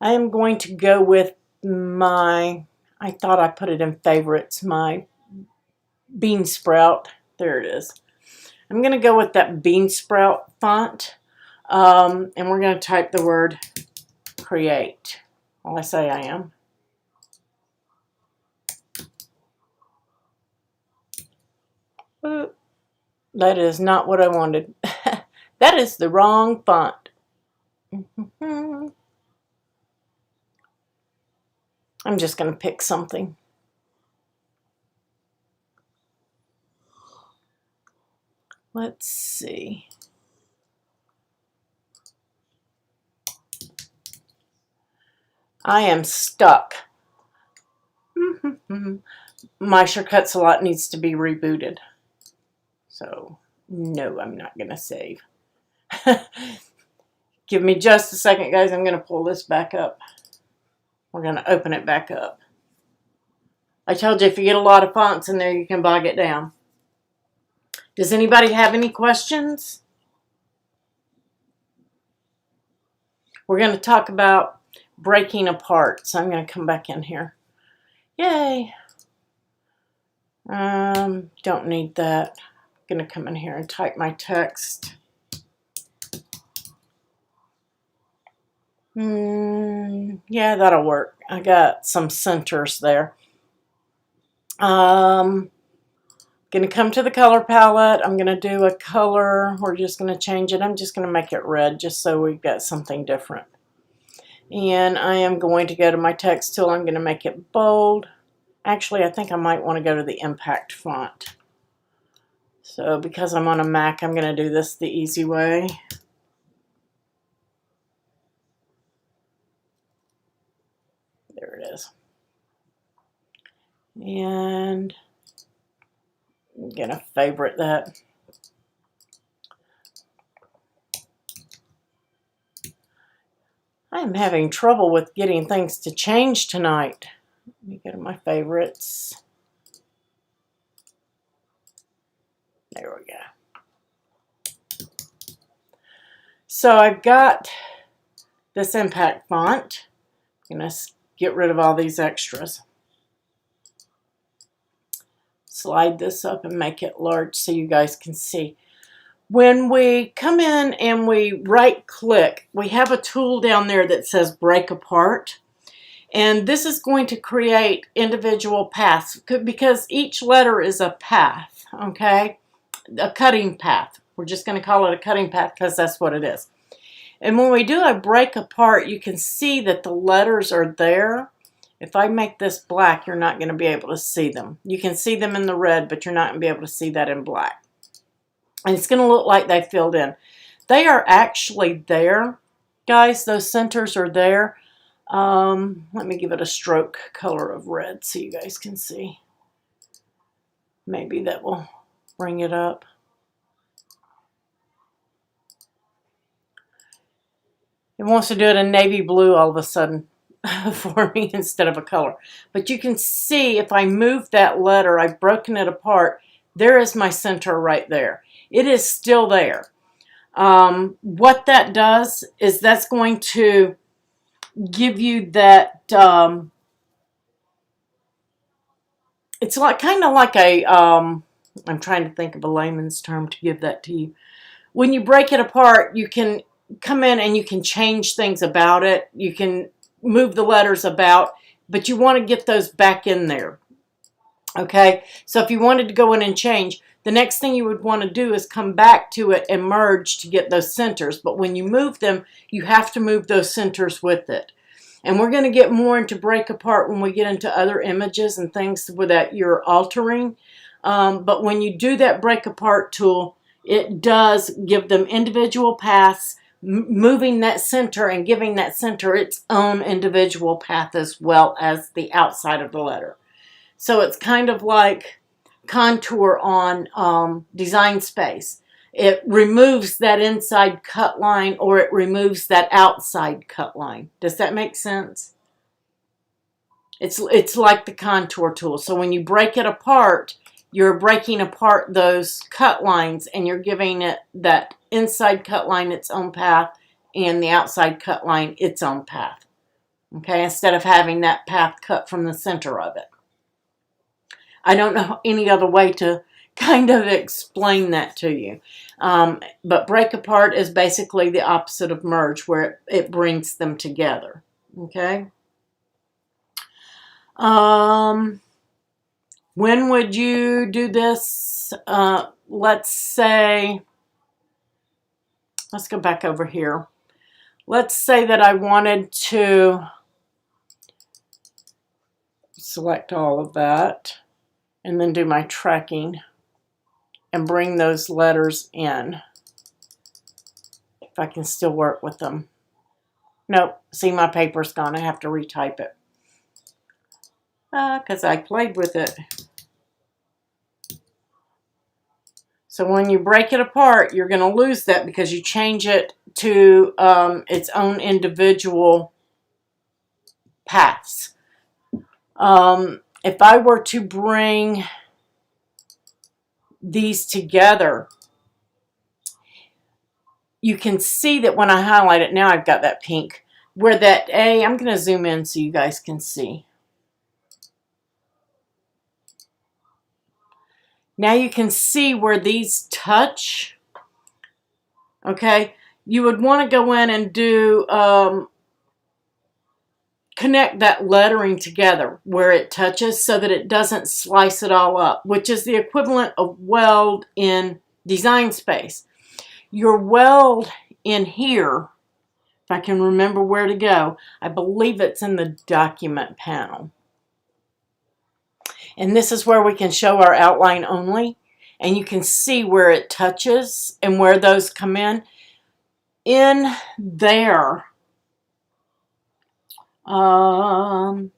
I am going to go with my, I thought I put it in favorites, my bean sprout. There it is. I'm going to go with that bean sprout font. And we're going to type the word create. Well, I say I am. That is not what I wanted. That is the wrong font. I'm just going to pick something. Let's see. I am stuck. My Shortcuts a Lot needs to be rebooted. So, no, I'm not going to save. Give me just a second, guys. I'm going to pull this back up. We're going to open it back up. I told you if you get a lot of fonts in there, you can bog it down. Does anybody have any questions? We're going to talk about breaking apart. So I'm going to come back in here. Yay. Don't need that. I'm going to come in here and type my text. Yeah, that'll work. I got some centers there. Going to come to the color palette. I'm going to do a color. We're just going to change it. I'm just going to make it red just so we've got something different. And I am going to go to my text tool. I'm going to make it bold. Actually, I think I might want to go to the impact font. So because I'm on a Mac, I'm going to do this the easy way. There it is. And I'm going to favorite that. I'm having trouble with getting things to change tonight. Let me go to my favorites. There we go. So I've got this impact font. I'm going to get rid of all these extras. Slide this up and make it large so you guys can see. When we come in and we right click, we have a tool down there that says break apart. And this is going to create individual paths because each letter is a path, okay? A cutting path. We're just going to call it a cutting path because that's what it is. And when we do a break apart, you can see that the letters are there. If I make this black, you're not going to be able to see them. You can see them in the red, but you're not going to be able to see that in black. And it's going to look like they filled in. They are actually there, guys. Those centers are there. Let me give it a stroke color of red so you guys can see. Maybe that will bring it up. It wants to do it in navy blue all of a sudden. for me instead of a color. But you can see if I move that letter, I've broken it apart, there is my center right there. It is still there. What that does is that's going to give you that, it's like kind of like a, I'm trying to think of a layman's term to give that to you. When you break it apart, you can come in and you can change things about it. You can move the letters about, but you want to get those back in there. Okay, so if you wanted to go in and change, the next thing you would want to do is come back to it and merge to get those centers. But when you move them, you have to move those centers with it. And we're going to get more into break apart when we get into other images and things that you're altering. But when you do that break apart tool, it does give them individual paths, moving that center and giving that center its own individual path as well as the outside of the letter. So it's kind of like contour on Design Space. It removes that inside cut line or it removes that outside cut line. Does that make sense? It's like the contour tool. So when you break it apart, you're breaking apart those cut lines and you're giving it that inside cut line its own path and the outside cut line its own path. Okay, instead of having that path cut from the center of it. I don't know any other way to kind of explain that to you. But break apart is basically the opposite of merge, where it brings them together. Okay. When would you do this? Let's say, let's go back over here. Let's say that I wanted to select all of that and then do my tracking and bring those letters in. If I can still work with them. Nope, see, my paper's gone. I have to retype it. Because I played with it. So when you break it apart, you're going to lose that because you change it to its own individual paths. If I were to bring these together, you can see that when I highlight it, now I've got that pink, where that A, I'm going to zoom in so you guys can see. Now you can see where these touch. Okay, you would want to go in and do, connect that lettering together where it touches so that it doesn't slice it all up, which is the equivalent of Weld in Design Space. Your Weld in here, if I can remember where to go, I believe it's in the document panel. And this is where we can show our outline only. And you can see where it touches and where those come in. In there, from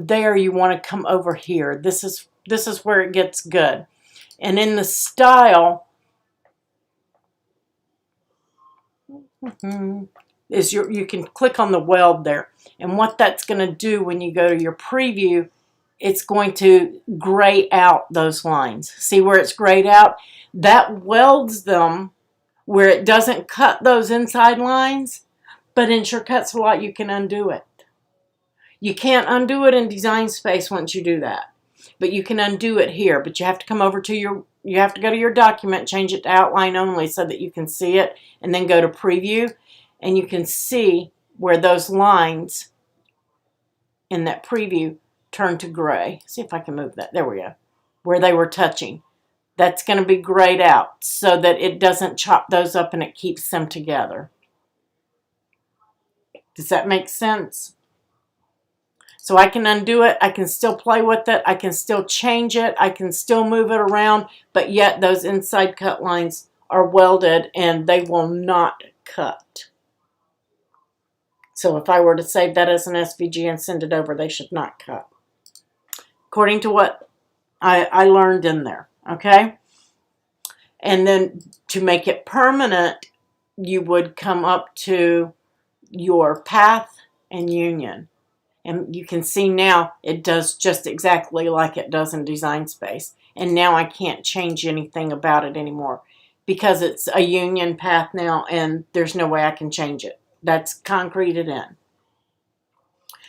there you want to come over here. This is where it gets good. And in the style, is you can click on the Weld there. And what that's going to do when you go to your preview, it's going to gray out those lines. See where it's grayed out? That welds them where it doesn't cut those inside lines, but in Shortcuts a lot you can undo it. You can't undo it in Design Space once you do that, but you can undo it here. But you have to come over to you have to go to your document, change it to outline only so that you can see it, and then go to preview, and you can see where those lines in that preview turn to gray. See if I can move that. There we go. Where they were touching. That's going to be grayed out so that it doesn't chop those up and it keeps them together. Does that make sense? So I can undo it, I can still play with it, I can still change it, I can still move it around, but yet those inside cut lines are welded and they will not cut. So if I were to save that as an SVG and send it over, they should not cut. According to what I learned in there, okay? And then to make it permanent, you would come up to your path and union. And you can see now it does just exactly like it does in Design Space. And now I can't change anything about it anymore because it's a union path now and there's no way I can change it. That's concreted in.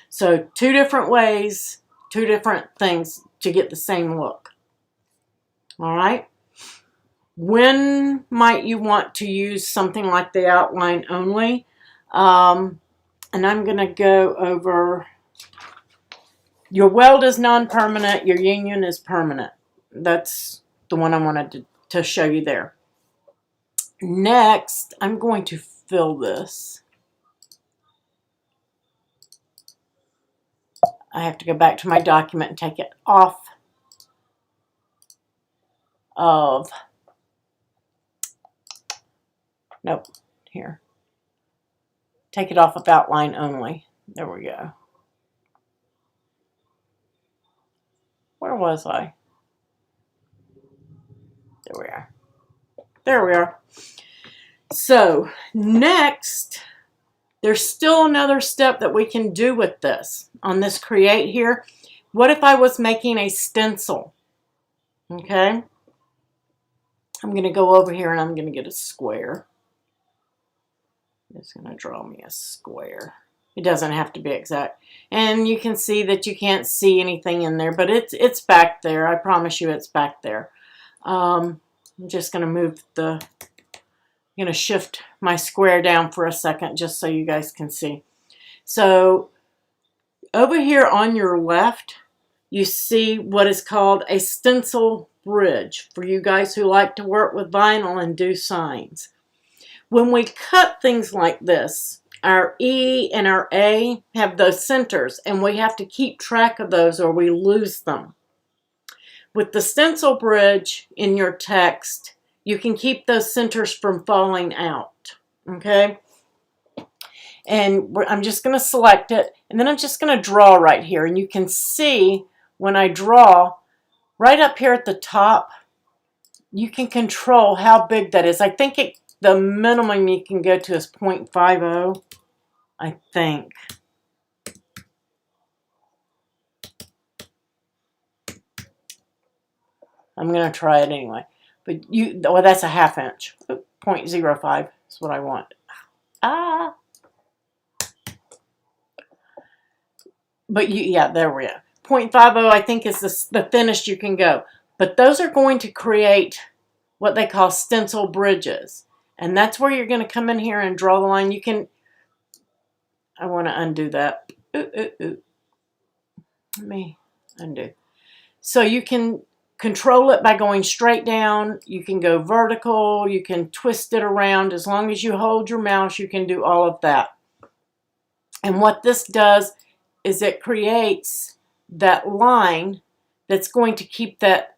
So 2 different ways, 2 different things to get the same look. All right. When might you want to use something like the outline only? And I'm going to go over, your weld is non-permanent, your union is permanent. That's the one I wanted to show you there. Next, I'm going to fill this. I have to go back to my document and take it off of, nope, here. Take it off of outline only. There we go. Where was I? There we are. There we are. So next, there's still another step that we can do with this on this create here. What if I was making a stencil? Okay. I'm going to go over here and I'm going to get a square. It's going to draw me a square. It doesn't have to be exact. And you can see that you can't see anything in there, but it's back there. I promise you it's back there. I'm just going to move the, I'm going to shift my square down for a second just so you guys can see. So over here on your left, you see what is called a stencil bridge for you guys who like to work with vinyl and do signs. When we cut things like this, our E and our A have those centers, and we have to keep track of those or we lose them. With the stencil bridge in your text, you can keep those centers from falling out, okay? And I'm just going to select it, and then I'm just going to draw right here. And you can see when I draw, right up here at the top, you can control how big that is. I think the minimum you can go to is 0.50, I think. I'm going to try it anyway. But well, that's a 1/2 inch. 0.05 is what I want. Ah. But yeah, there we go. 0.50 I think is the thinnest you can go. But those are going to create what they call stencil bridges. And that's where you're going to come in here and draw the line. You can, I want to undo that. Let me undo. So you can control it by going straight down. You can go vertical. You can twist it around. As long as you hold your mouse, you can do all of that. And what this does is it creates that line that's going to keep that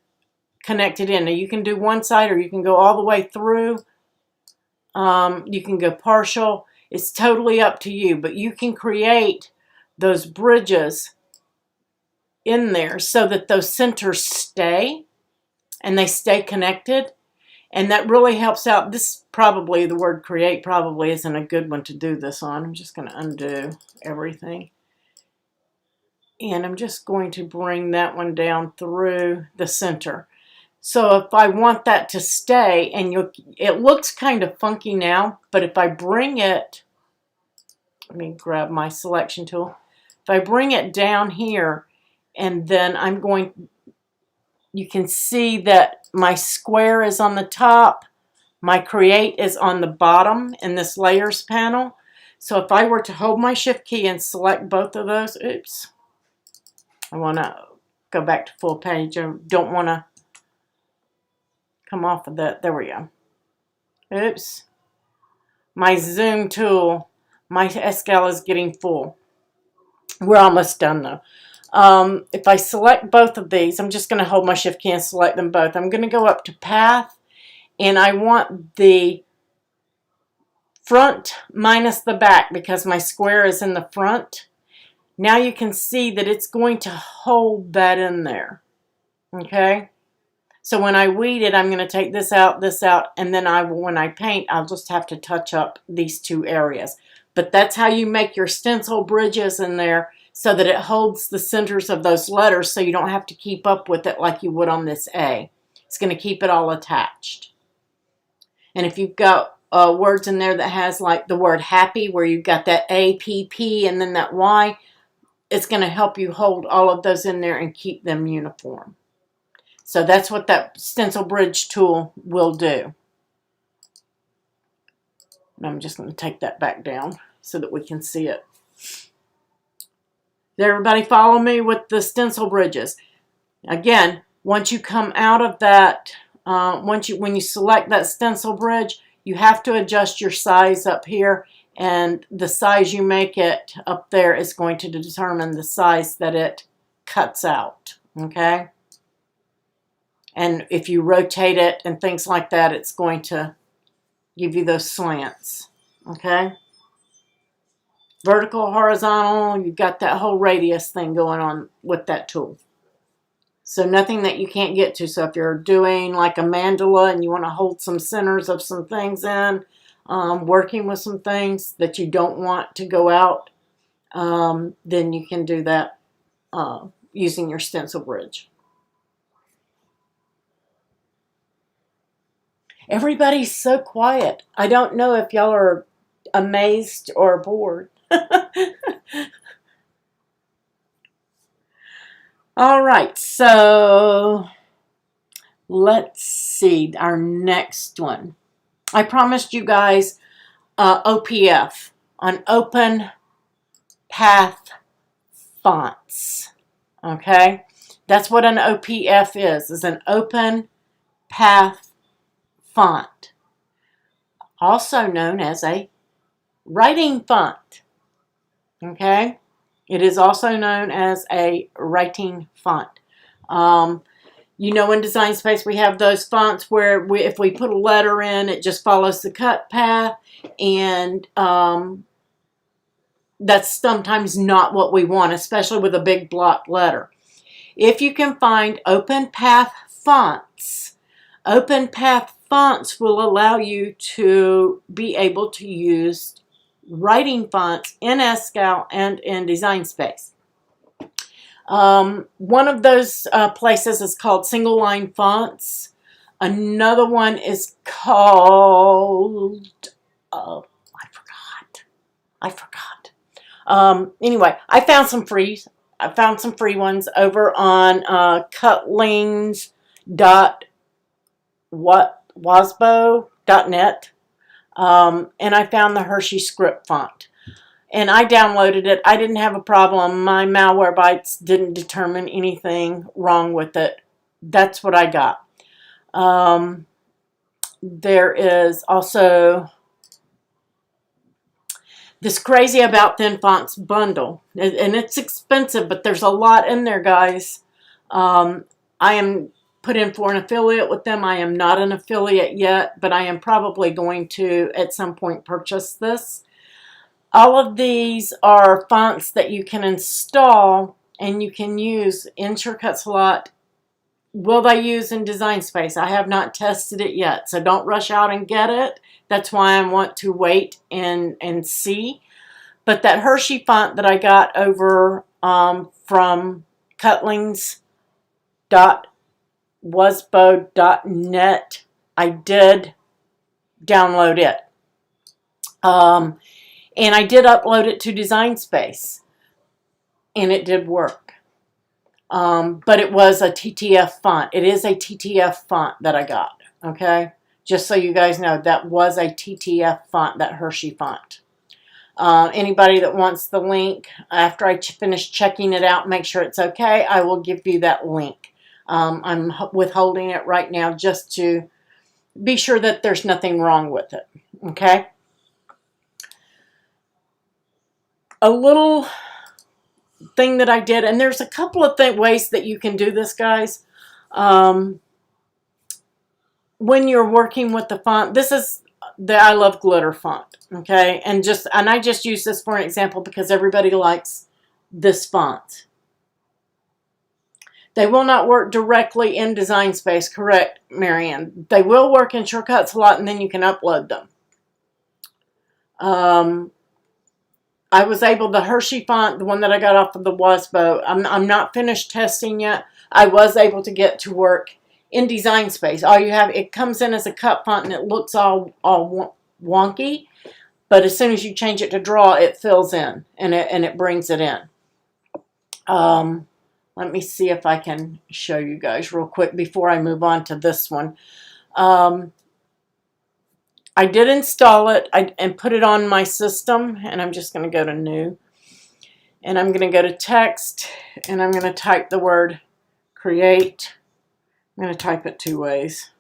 connected in. Now you can do one side or you can go all the way through. You can go partial. It's totally up to you, but you can create those bridges in there so that those centers stay and they stay connected. And that really helps out. This probably, the word create probably isn't a good one to do this on. I'm just going to undo everything. And I'm just going to bring that one down through the center. So if I want that to stay, and it looks kind of funky now, but if I bring it, let me grab my selection tool. If I bring it down here, and then I'm going, you can see that my square is on the top, my create is on the bottom in this layers panel. So if I were to hold my shift key and select both of those, oops, I want to go back to full page. I don't want to come off of that. There we go. Oops. My zoom tool, my SCAL is getting full. We're almost done though. If I select both of these, I'm just going to hold my shift key and select them both. I'm going to go up to path, and I want the front minus the back because my square is in the front. Now you can see that it's going to hold that in there. Okay? So when I weed it, I'm going to take this out, and then when I paint, I'll just have to touch up these two areas. But that's how you make your stencil bridges in there, so that it holds the centers of those letters so you don't have to keep up with it like you would on this A. It's going to keep it all attached. And if you've got words in there that has like the word happy, where you've got that A, P, P, and then that Y, it's going to help you hold all of those in there and keep them uniform. So that's what that Stencil Bridge tool will do. And I'm just going to take that back down so that we can see it. Did everybody follow me with the Stencil Bridges? Again, once you come out of that, when you select that stencil bridge, you have to adjust your size up here, and the size you make it up there is going to determine the size that it cuts out, okay? And if you rotate it and things like that, it's going to give you those slants, okay? Vertical, horizontal, you've got that whole radius thing going on with that tool. So nothing that you can't get to. So if you're doing like a mandala and you want to hold some centers of some things in, working with some things that you don't want to go out, then you can do that using your stencil bridge. Everybody's so quiet. I don't know if y'all are amazed or bored. All right, so let's see our next one. I promised you guys OPF, on Open Path Fonts. Okay, that's what an OPF is an Open Path Font, also known as a writing font. Okay. It is also known as a writing font. You know, in Design Space, we have those fonts where if we put a letter in, it just follows the cut path, and that's sometimes not what we want, especially with a big block letter. If you can find Open Path Fonts, Open Path Fonts will allow you to be able to use writing fonts in SCAL and in Design Space. One of those places is called Single Line Fonts. Another one is called, I forgot. Anyway, I found some free ones over on cutlings.wasbo.net. And I found the Hershey script font, and I downloaded it. I didn't have a problem. My Malwarebytes didn't determine anything wrong with it. That's what I got. There is also this Crazy About Thin Fonts bundle, and it's expensive, but there's a lot in there, guys. I am put in for an affiliate with them. I am not an affiliate yet, but I am probably going to at some point purchase this. All of these are fonts that you can install and you can use in Shortcut Slot. Will they use in Design Space? I have not tested it yet, so don't rush out and get it. That's why I want to wait and see. But that Hershey font that I got over from cutlings.wasbo.net, I did download it. And I did upload it to Design Space, and it did work. But it was a TTF font. It is a TTF font that I got, okay? Just so you guys know, that was a TTF font, that Hershey font. Anybody that wants the link, after I finish checking it out, make sure it's okay, I will give you that link. I'm withholding it right now just to be sure that there's nothing wrong with it, okay? A little thing that I did, and there's a couple of ways that you can do this, guys. When you're working with the font, this is the I Love Glitter font, okay? And I just use this for an example because everybody likes this font. They will not work directly in Design Space, correct, Marianne? They will work in Shortcuts a lot, and then you can upload them. I was able, the Hershey font, the one that I got off of the WASBO, I'm not finished testing yet. I was able to get to work in Design Space. All you have, it comes in as a cut font and it looks all wonky, but as soon as you change it to draw, it fills in and it brings it in. Let me see if I can show you guys real quick before I move on to this one. I did install it and put it on my system, and I'm just going to go to New. And I'm going to go to Text, and I'm going to type the word Create. I'm going to type it 2 ways.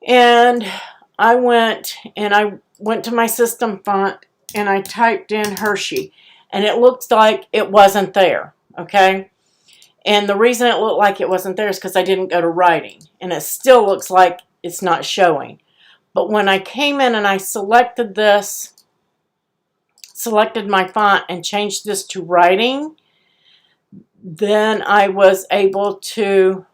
And I went to my system font, and I typed in Hershey. And it looks like it wasn't there, okay? And the reason it looked like it wasn't there is because I didn't go to writing. And it still looks like it's not showing. But when I came in and I selected this, selected my font and changed this to writing, then I was able to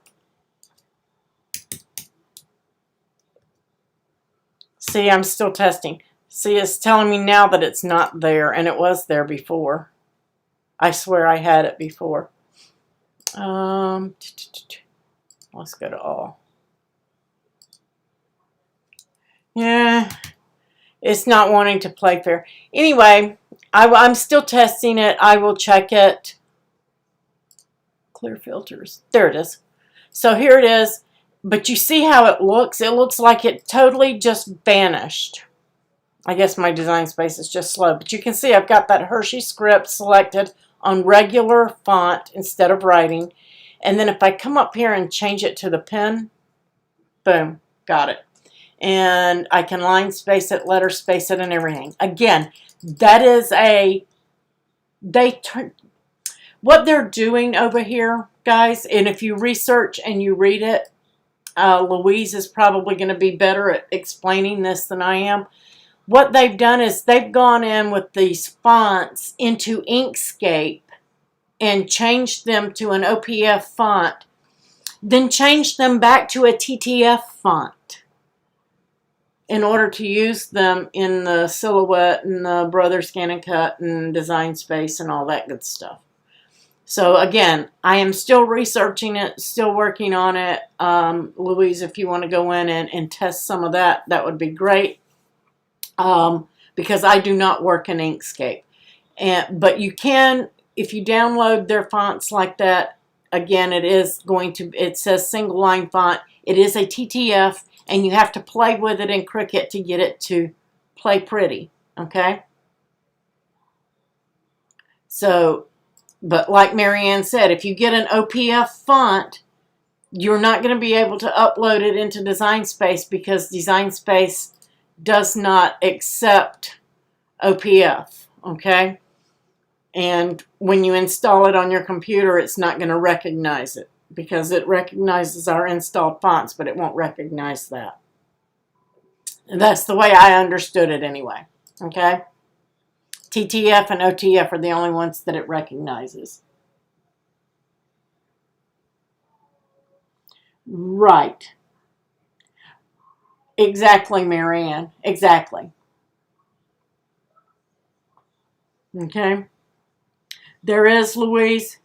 see, I'm still testing. See, it's telling me now that it's not there, and it was there before. I swear I had it before. Let's go to all. Yeah, it's not wanting to play fair. Anyway, I'm still testing it. I will check it. Clear filters. There it is. So here it is. But you see how it looks? It looks like it totally just vanished. I guess my Design Space is just slow. But you can see I've got that Hershey script selected on regular font instead of writing. And then if I come up here and change it to the pen, boom, got it. And I can line space it, letter space it, and everything. Again, that is what they're doing over here, guys, and if you research and you read it, Louise is probably going to be better at explaining this than I am. What they've done is they've gone in with these fonts into Inkscape and changed them to an OPF font, then changed them back to a TTF font in order to use them in the Silhouette and the Brother Scan and Cut and Design Space and all that good stuff. So again, I am still researching it, still working on it. Louise, if you want to go in and test some of that, that would be great. Because I do not work in Inkscape. But you can, if you download their fonts like that, again, it says single line font. It is a TTF, and you have to play with it in Cricut to get it to play pretty, okay? So, but like Marianne said, if you get an OPF font, you're not going to be able to upload it into Design Space because Design Space does not accept OPF, okay? And when you install it on your computer, it's not going to recognize it because it recognizes our installed fonts, but it won't recognize that. And that's the way I understood it anyway, okay? TTF and OTF are the only ones that it recognizes. Right. Exactly, Marianne. Exactly. Okay. There is, Louise.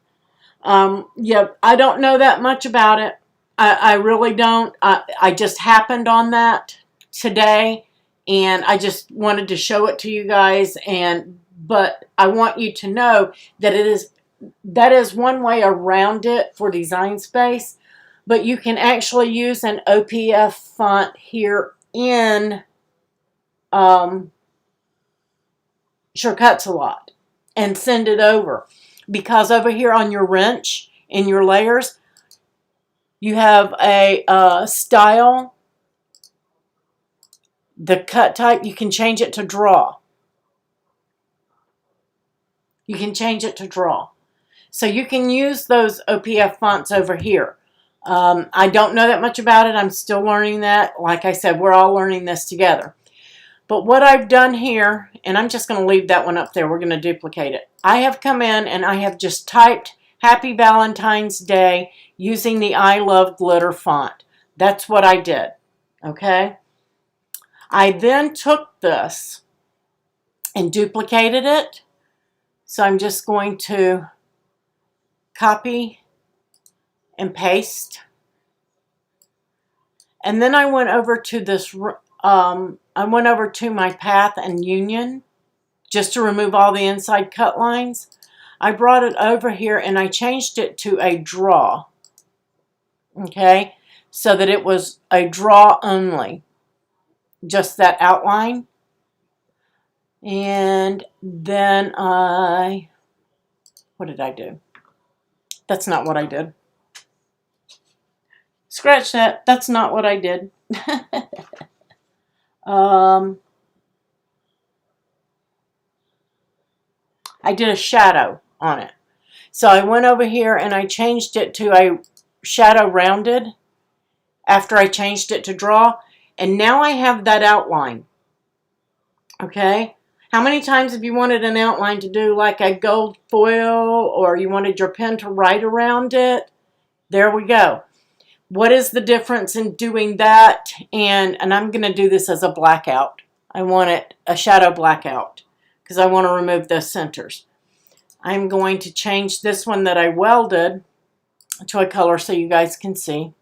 Yep, I don't know that much about it. I really don't. I just happened on that today, and I just wanted to show it to you guys. But I want you to know that that is one way around it for Design Space. But you can actually use an OPF font here in Shortcuts a lot and send it over. Because over here on your wrench, in your layers, you have a style, the cut type, you can change it to draw. You can change it to draw. So you can use those OPF fonts over here. I don't know that much about it. I'm still learning that. Like I said, we're all learning this together. But what I've done here, and I'm just going to leave that one up there. We're going to duplicate it. I have come in and I have just typed Happy Valentine's Day using the I Love Glitter font. That's what I did. Okay? I then took this and duplicated it. So I'm just going to copy and paste. And then I went over to this, I went over to my path and union just to remove all the inside cut lines. I brought it over here and I changed it to a draw. Okay, so that it was a draw only, just that outline. And then what did I do? That's not what I did. Scratch that. That's not what I did. I did a shadow on it. So I went over here and I changed it to a shadow rounded after I changed it to draw. And now I have that outline. Okay? How many times have you wanted an outline to do like a gold foil, or you wanted your pen to write around it? There we go. What is the difference in doing that? And I'm going to do this as a blackout. I want it a shadow blackout because I want to remove those centers. I'm going to change this one that I welded to a color so you guys can see.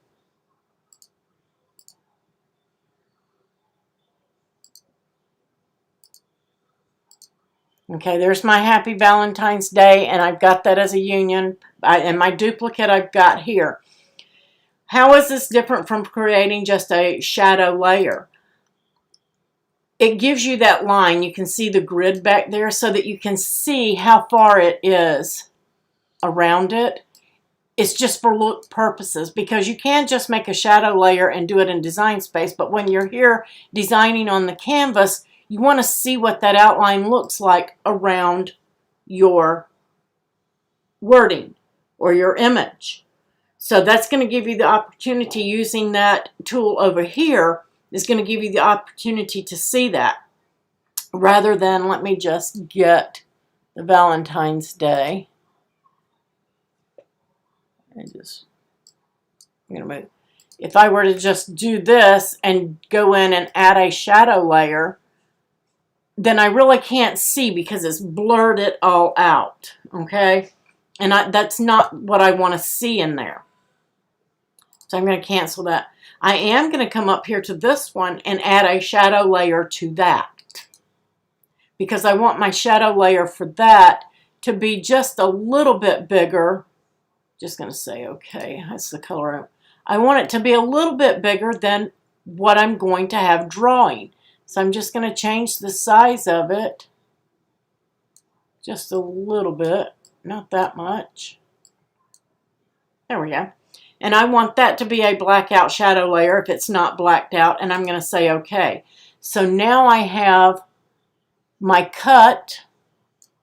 Okay, there's my Happy Valentine's Day, and I've got that as a union, and my duplicate I've got here. How is this different from creating just a shadow layer? It gives you that line. You can see the grid back there so that you can see how far it is around it. It's just for look purposes, because you can just make a shadow layer and do it in Design Space, but when you're here designing on the canvas, you want to see what that outline looks like around your wording or your image. So that's going to give you the opportunity, using that tool over here is going to give you the opportunity to see that, rather than, let me just get the Valentine's Day. I'm going to move. If I were to just do this and go in and add a shadow layer, then I really can't see because it's blurred it all out, okay? And that's not what I want to see in there. So I'm going to cancel that. I am going to come up here to this one and add a shadow layer to that, because I want my shadow layer for that to be just a little bit bigger. Just going to say, okay, that's the color. I want it to be a little bit bigger than what I'm going to have drawing. So I'm just going to change the size of it just a little bit, not that much. There we go. And I want that to be a blackout shadow layer if it's not blacked out, and I'm going to say okay. So now I have my cut,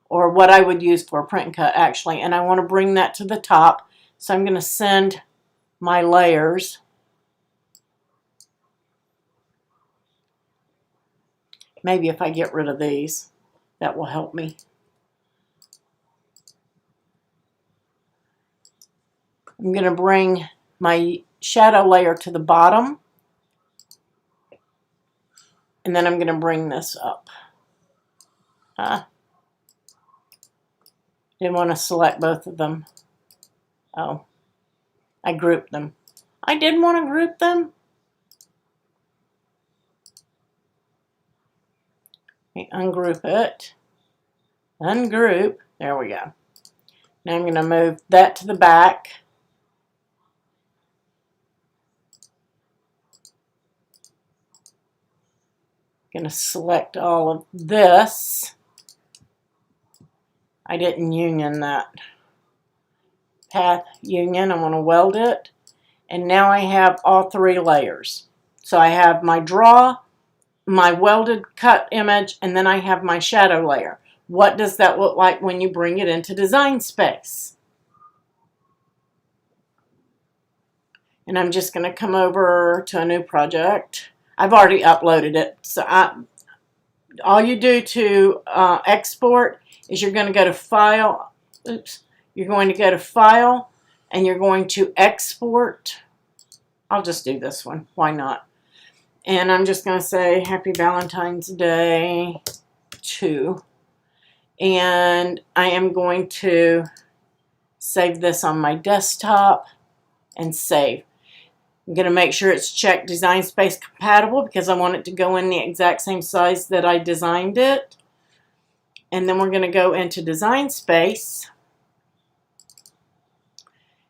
or what I would use for a print cut actually, and I want to bring that to the top. So I'm going to send my layers. Maybe if I get rid of these, that will help me. I'm going to bring my shadow layer to the bottom, and then I'm going to bring this up. Didn't want to select both of them. Oh, I grouped them. I didn't want to group them. Ungroup it. Ungroup. There we go. Now I'm going to move that to the back. I'm going to select all of this. I didn't union that. Path union. I want to weld it. And now I have all three layers. So I have my draw, my welded cut image, and then I have my shadow layer. What does that look like when you bring it into Design Space? And I'm just going to come over to a new project. I've already uploaded it, so all you do to export is you're going to go to File. Oops. You're going to go to File, and you're going to Export. I'll just do this one. Why not? And I'm just going to say Happy Valentine's Day 2. And I am going to save this on my desktop and save. I'm going to make sure it's checked Design Space Compatible because I want it to go in the exact same size that I designed it. And then we're going to go into Design Space.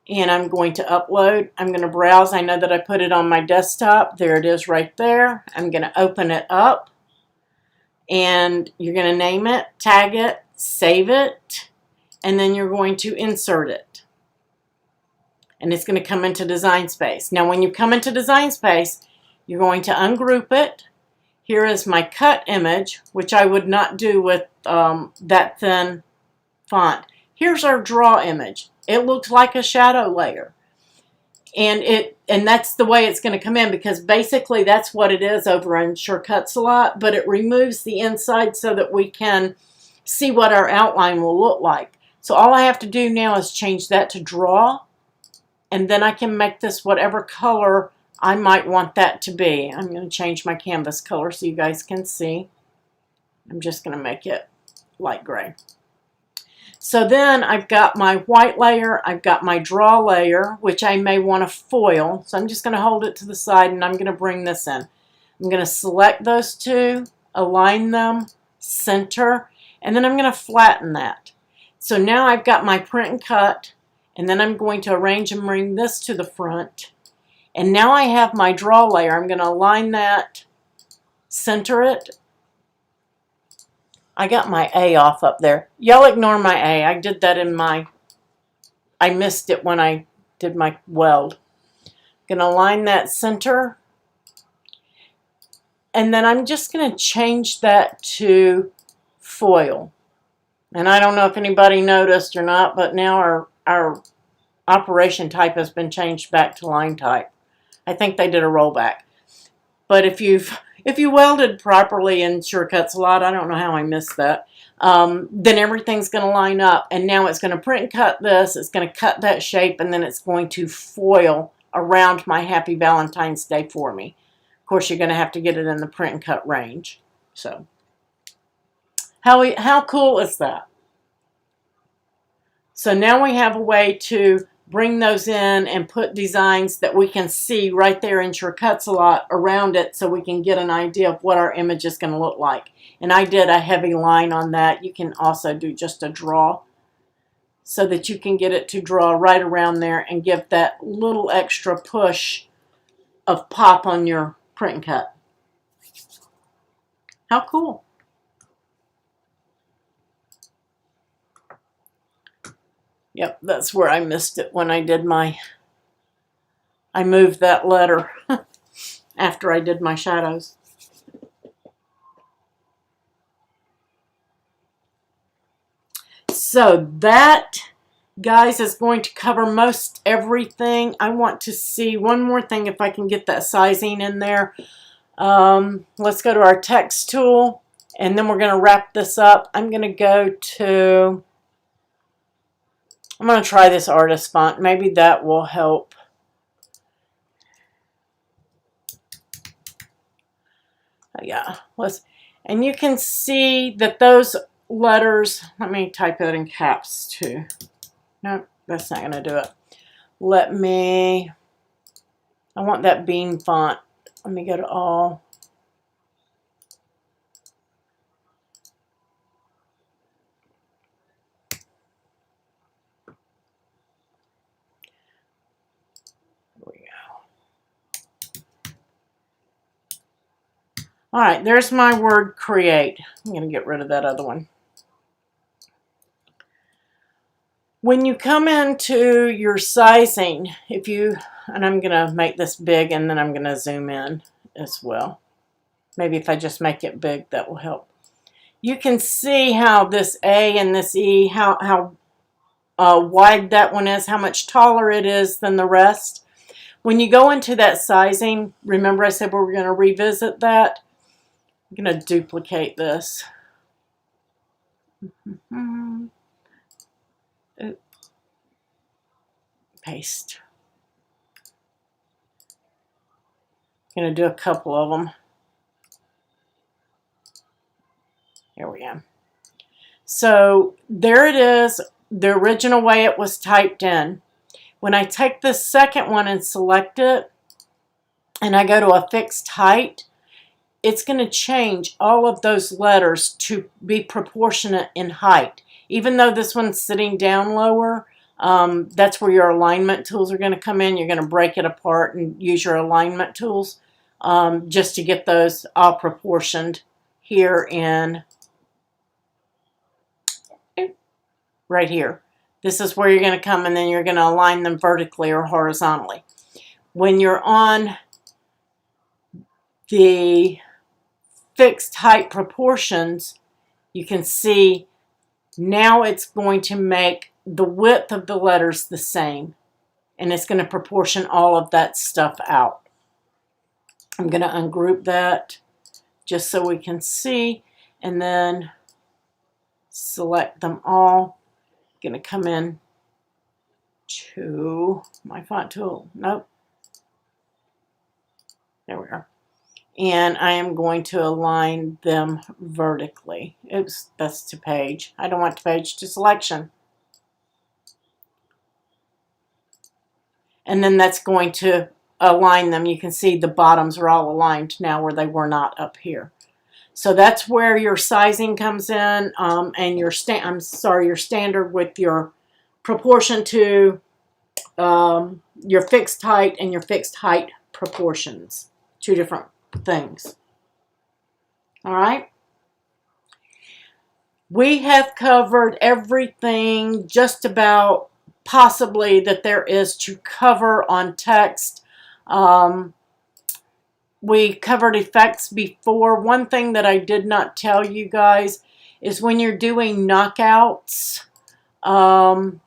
And I'm going to upload. I'm going to browse. I know that I put it on my desktop. There it is right there. I'm going to open it up. And you're going to name it, tag it, save it, and then you're going to insert it. And it's going to come into Design Space. Now when you come into Design Space, you're going to ungroup it. Here is my cut image, which I would not do with that thin font. Here's our draw image. It looks like a shadow layer. And that's the way it's going to come in, because basically that's what it is over in Sure Cuts a Lot, but it removes the inside so that we can see what our outline will look like. So all I have to do now is change that to draw, and then I can make this whatever color I might want that to be. I'm going to change my canvas color so you guys can see. I'm just going to make it light gray. So then I've got my white layer, I've got my draw layer, which I may want to foil. So I'm just going to hold it to the side and I'm going to bring this in. I'm going to select those two, align them, center, and then I'm going to flatten that. So now I've got my print and cut, and then I'm going to arrange and bring this to the front. And now I have my draw layer. I'm going to align that, center it. I got my A off up there. Y'all ignore my A. I did that in my, I missed it when I did my weld. Going to align that center. And then I'm just going to change that to foil. And I don't know if anybody noticed or not, but now our operation type has been changed back to line type. I think they did a rollback. But if you welded properly in Sure Cuts a Lot, I don't know how I missed that, then everything's going to line up. And now it's going to print and cut this, it's going to cut that shape, and then it's going to foil around my Happy Valentine's Day for me. Of course, you're going to have to get it in the print and cut range. So, how cool is that? So now we have a way to bring those in and put designs that we can see right there in Sure Cuts a Lot around it, so we can get an idea of what our image is going to look like. And I did a heavy line on that. You can also do just a draw so that you can get it to draw right around there and give that little extra push of pop on your print and cut. How cool. Yep, that's where I missed it when I did my, I moved that letter after I did my shadows. So that, guys, is going to cover most everything. I want to see one more thing if I can get that sizing in there. Let's go to our text tool, and then we're going to wrap this up. I'm going to go to, I'm going to try this artist font. Maybe that will help. Yeah, and you can see that those letters, let me type it in caps too. Nope, that's not going to do it. I want that bean font. Let me go to all. All right, there's my word create. I'm going to get rid of that other one. When you come into your sizing, and I'm going to make this big and then I'm going to zoom in as well. Maybe if I just make it big, that will help. You can see how this A and this E, how wide that one is, how much taller it is than the rest. When you go into that sizing, remember I said we were going to revisit that. I'm going to duplicate this. Paste. I'm going to do a couple of them. Here we go. So there it is, the original way it was typed in. When I take this second one and select it, and I go to a fixed height, it's going to change all of those letters to be proportionate in height. Even though this one's sitting down lower, that's where your alignment tools are going to come in. You're going to break it apart and use your alignment tools just to get those all proportioned here in right here. This is where you're going to come, and then you're going to align them vertically or horizontally. When you're on the fixed height proportions, you can see now it's going to make the width of the letters the same, and it's going to proportion all of that stuff out. I'm going to ungroup that just so we can see, and then select them all. I'm going to come in to my font tool. Nope. There we are. And I am going to align them vertically. Oops, that's to page. I don't want to page to selection. And then that's going to align them. You can see the bottoms are all aligned now where they were not up here. So that's where your sizing comes in, and your your standard with your proportion to your fixed height and your fixed height proportions. Two different things. All right. We have covered everything just about possibly that there is to cover on text. We covered effects before. One thing that I did not tell you guys is when you're doing knockouts, let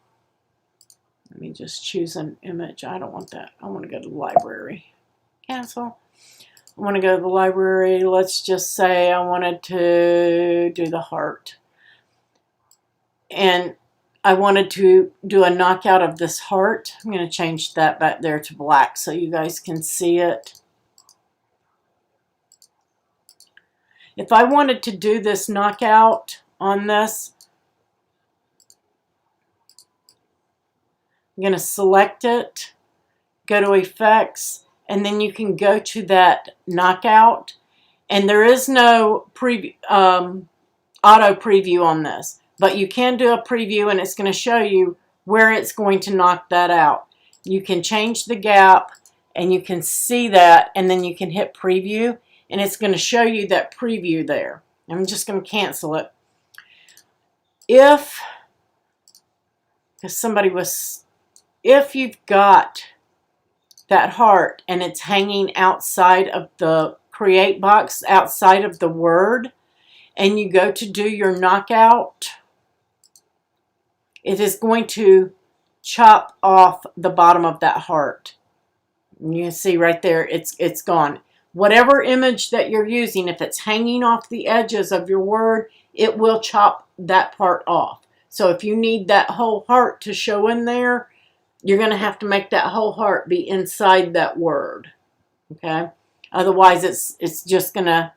me just choose an image. I don't want that. I want to go to the library. Cancel. I want to go to the library. Let's just say I wanted to do the heart. And I wanted to do a knockout of this heart. I'm going to change that back there to black so you guys can see it. If I wanted to do this knockout on this, I'm going to select it, go to effects, and then you can go to that knockout. And there is no auto preview on this, but you can do a preview and it's going to show you where it's going to knock that out. You can change the gap and you can see that, and then you can hit preview and it's going to show you that preview there. I'm just going to cancel it. If you've got that heart and it's hanging outside of the create box, outside of the word, and you go to do your knockout, it is going to chop off the bottom of that heart. And you can see right there, it's gone. Whatever image that you're using, if it's hanging off the edges of your word, it will chop that part off. So if you need that whole heart to show in there, you're going to have to make that whole heart be inside that word. Okay? Otherwise, it's just going to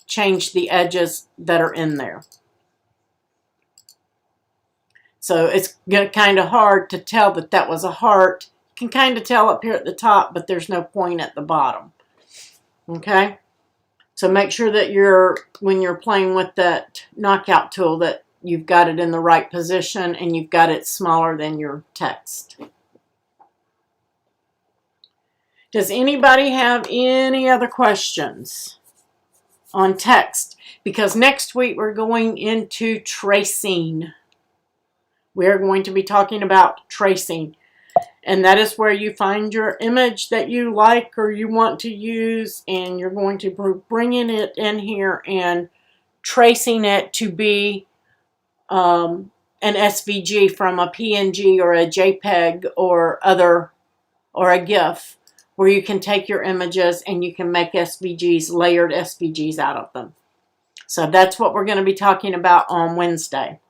change the edges that are in there. So it's kind of hard to tell that that was a heart. You can kind of tell up here at the top, but there's no point at the bottom. Okay? So make sure that when you're playing with that knockout tool, that you've got it in the right position and you've got it smaller than your text. Does anybody have any other questions on text? Because next week we're going into tracing. We're going to be talking about tracing. And that is where you find your image that you like or you want to use, and you're going to be bringing it in here and tracing it to be an SVG from a PNG or a JPEG or a GIF, where you can take your images and you can make SVGs, layered SVGs out of them. So that's what we're going to be talking about on Wednesday.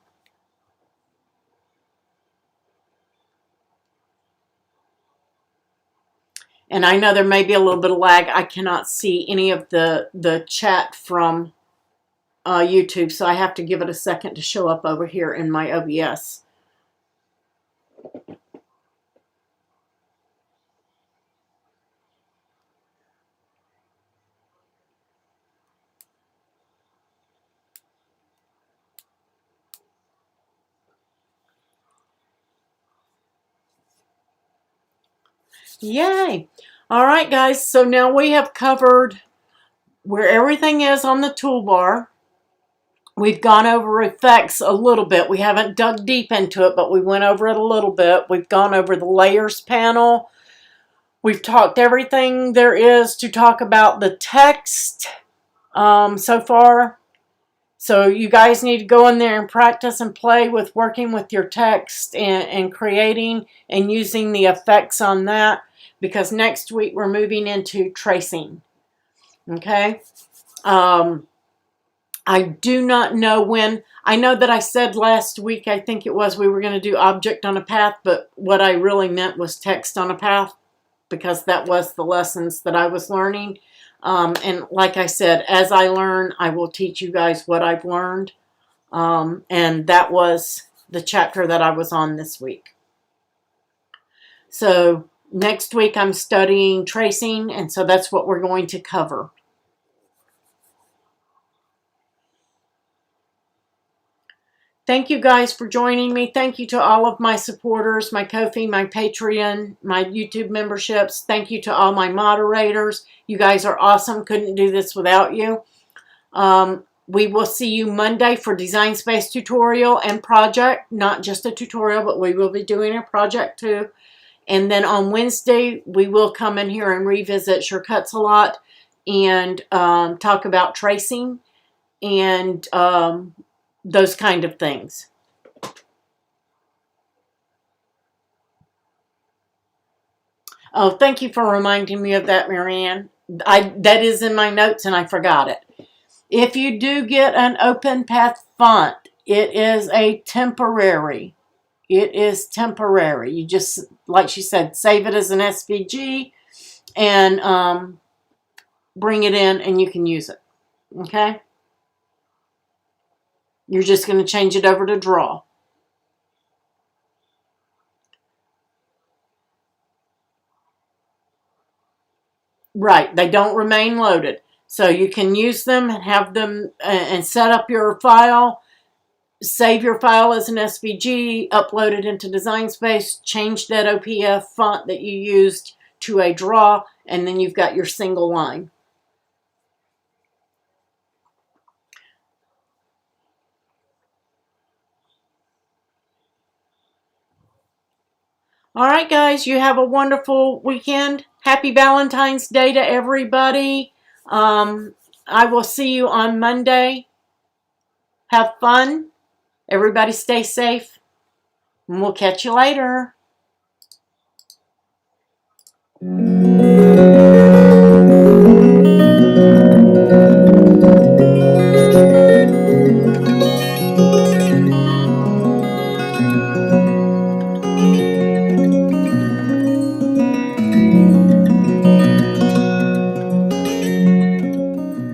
And I know there may be a little bit of lag. I cannot see any of the chat from YouTube, so I have to give it a second to show up over here in my OBS. Yay! All right, guys, so now we have covered where everything is on the toolbar. We've gone over effects a little bit. We haven't dug deep into it, but we went over it a little bit. We've gone over the layers panel. We've talked everything there is to talk about the text so far. So you guys need to go in there and practice and play with working with your text and creating and using the effects on that, because next week we're moving into tracing. Okay? I do not know when. I know that I said last week, I think it was, we were going to do object on a path, but what I really meant was text on a path, because that was the lessons that I was learning. And like I said, as I learn, I will teach you guys what I've learned. And that was the chapter that I was on this week. So next week I'm studying tracing, and so that's what we're going to cover. Thank you guys for joining me. Thank you to all of my supporters, my Ko-fi, my Patreon, my YouTube memberships. Thank you to all my moderators. You guys are awesome. Couldn't do this without you. We will see you Monday for Design Space tutorial and project. Not just a tutorial, but we will be doing a project too. And then on Wednesday, we will come in here and revisit Sure Cuts a Lot and talk about tracing and those kind of things. Oh, thank you for reminding me of that, Marianne. That is in my notes and I forgot it. If you do get an open path font, it is a temporary. It is temporary. You just, like she said, save it as an SVG and bring it in and you can use it. Okay? You're just going to change it over to draw. Right. They don't remain loaded. So you can use them and have them and set up your file, save your file as an SVG, upload it into Design Space, change that OPF font that you used to a draw, and then you've got your single line. All right, guys, you have a wonderful weekend. Happy Valentine's Day to everybody. I will see you on Monday. Have fun. Everybody stay safe. And we'll catch you later.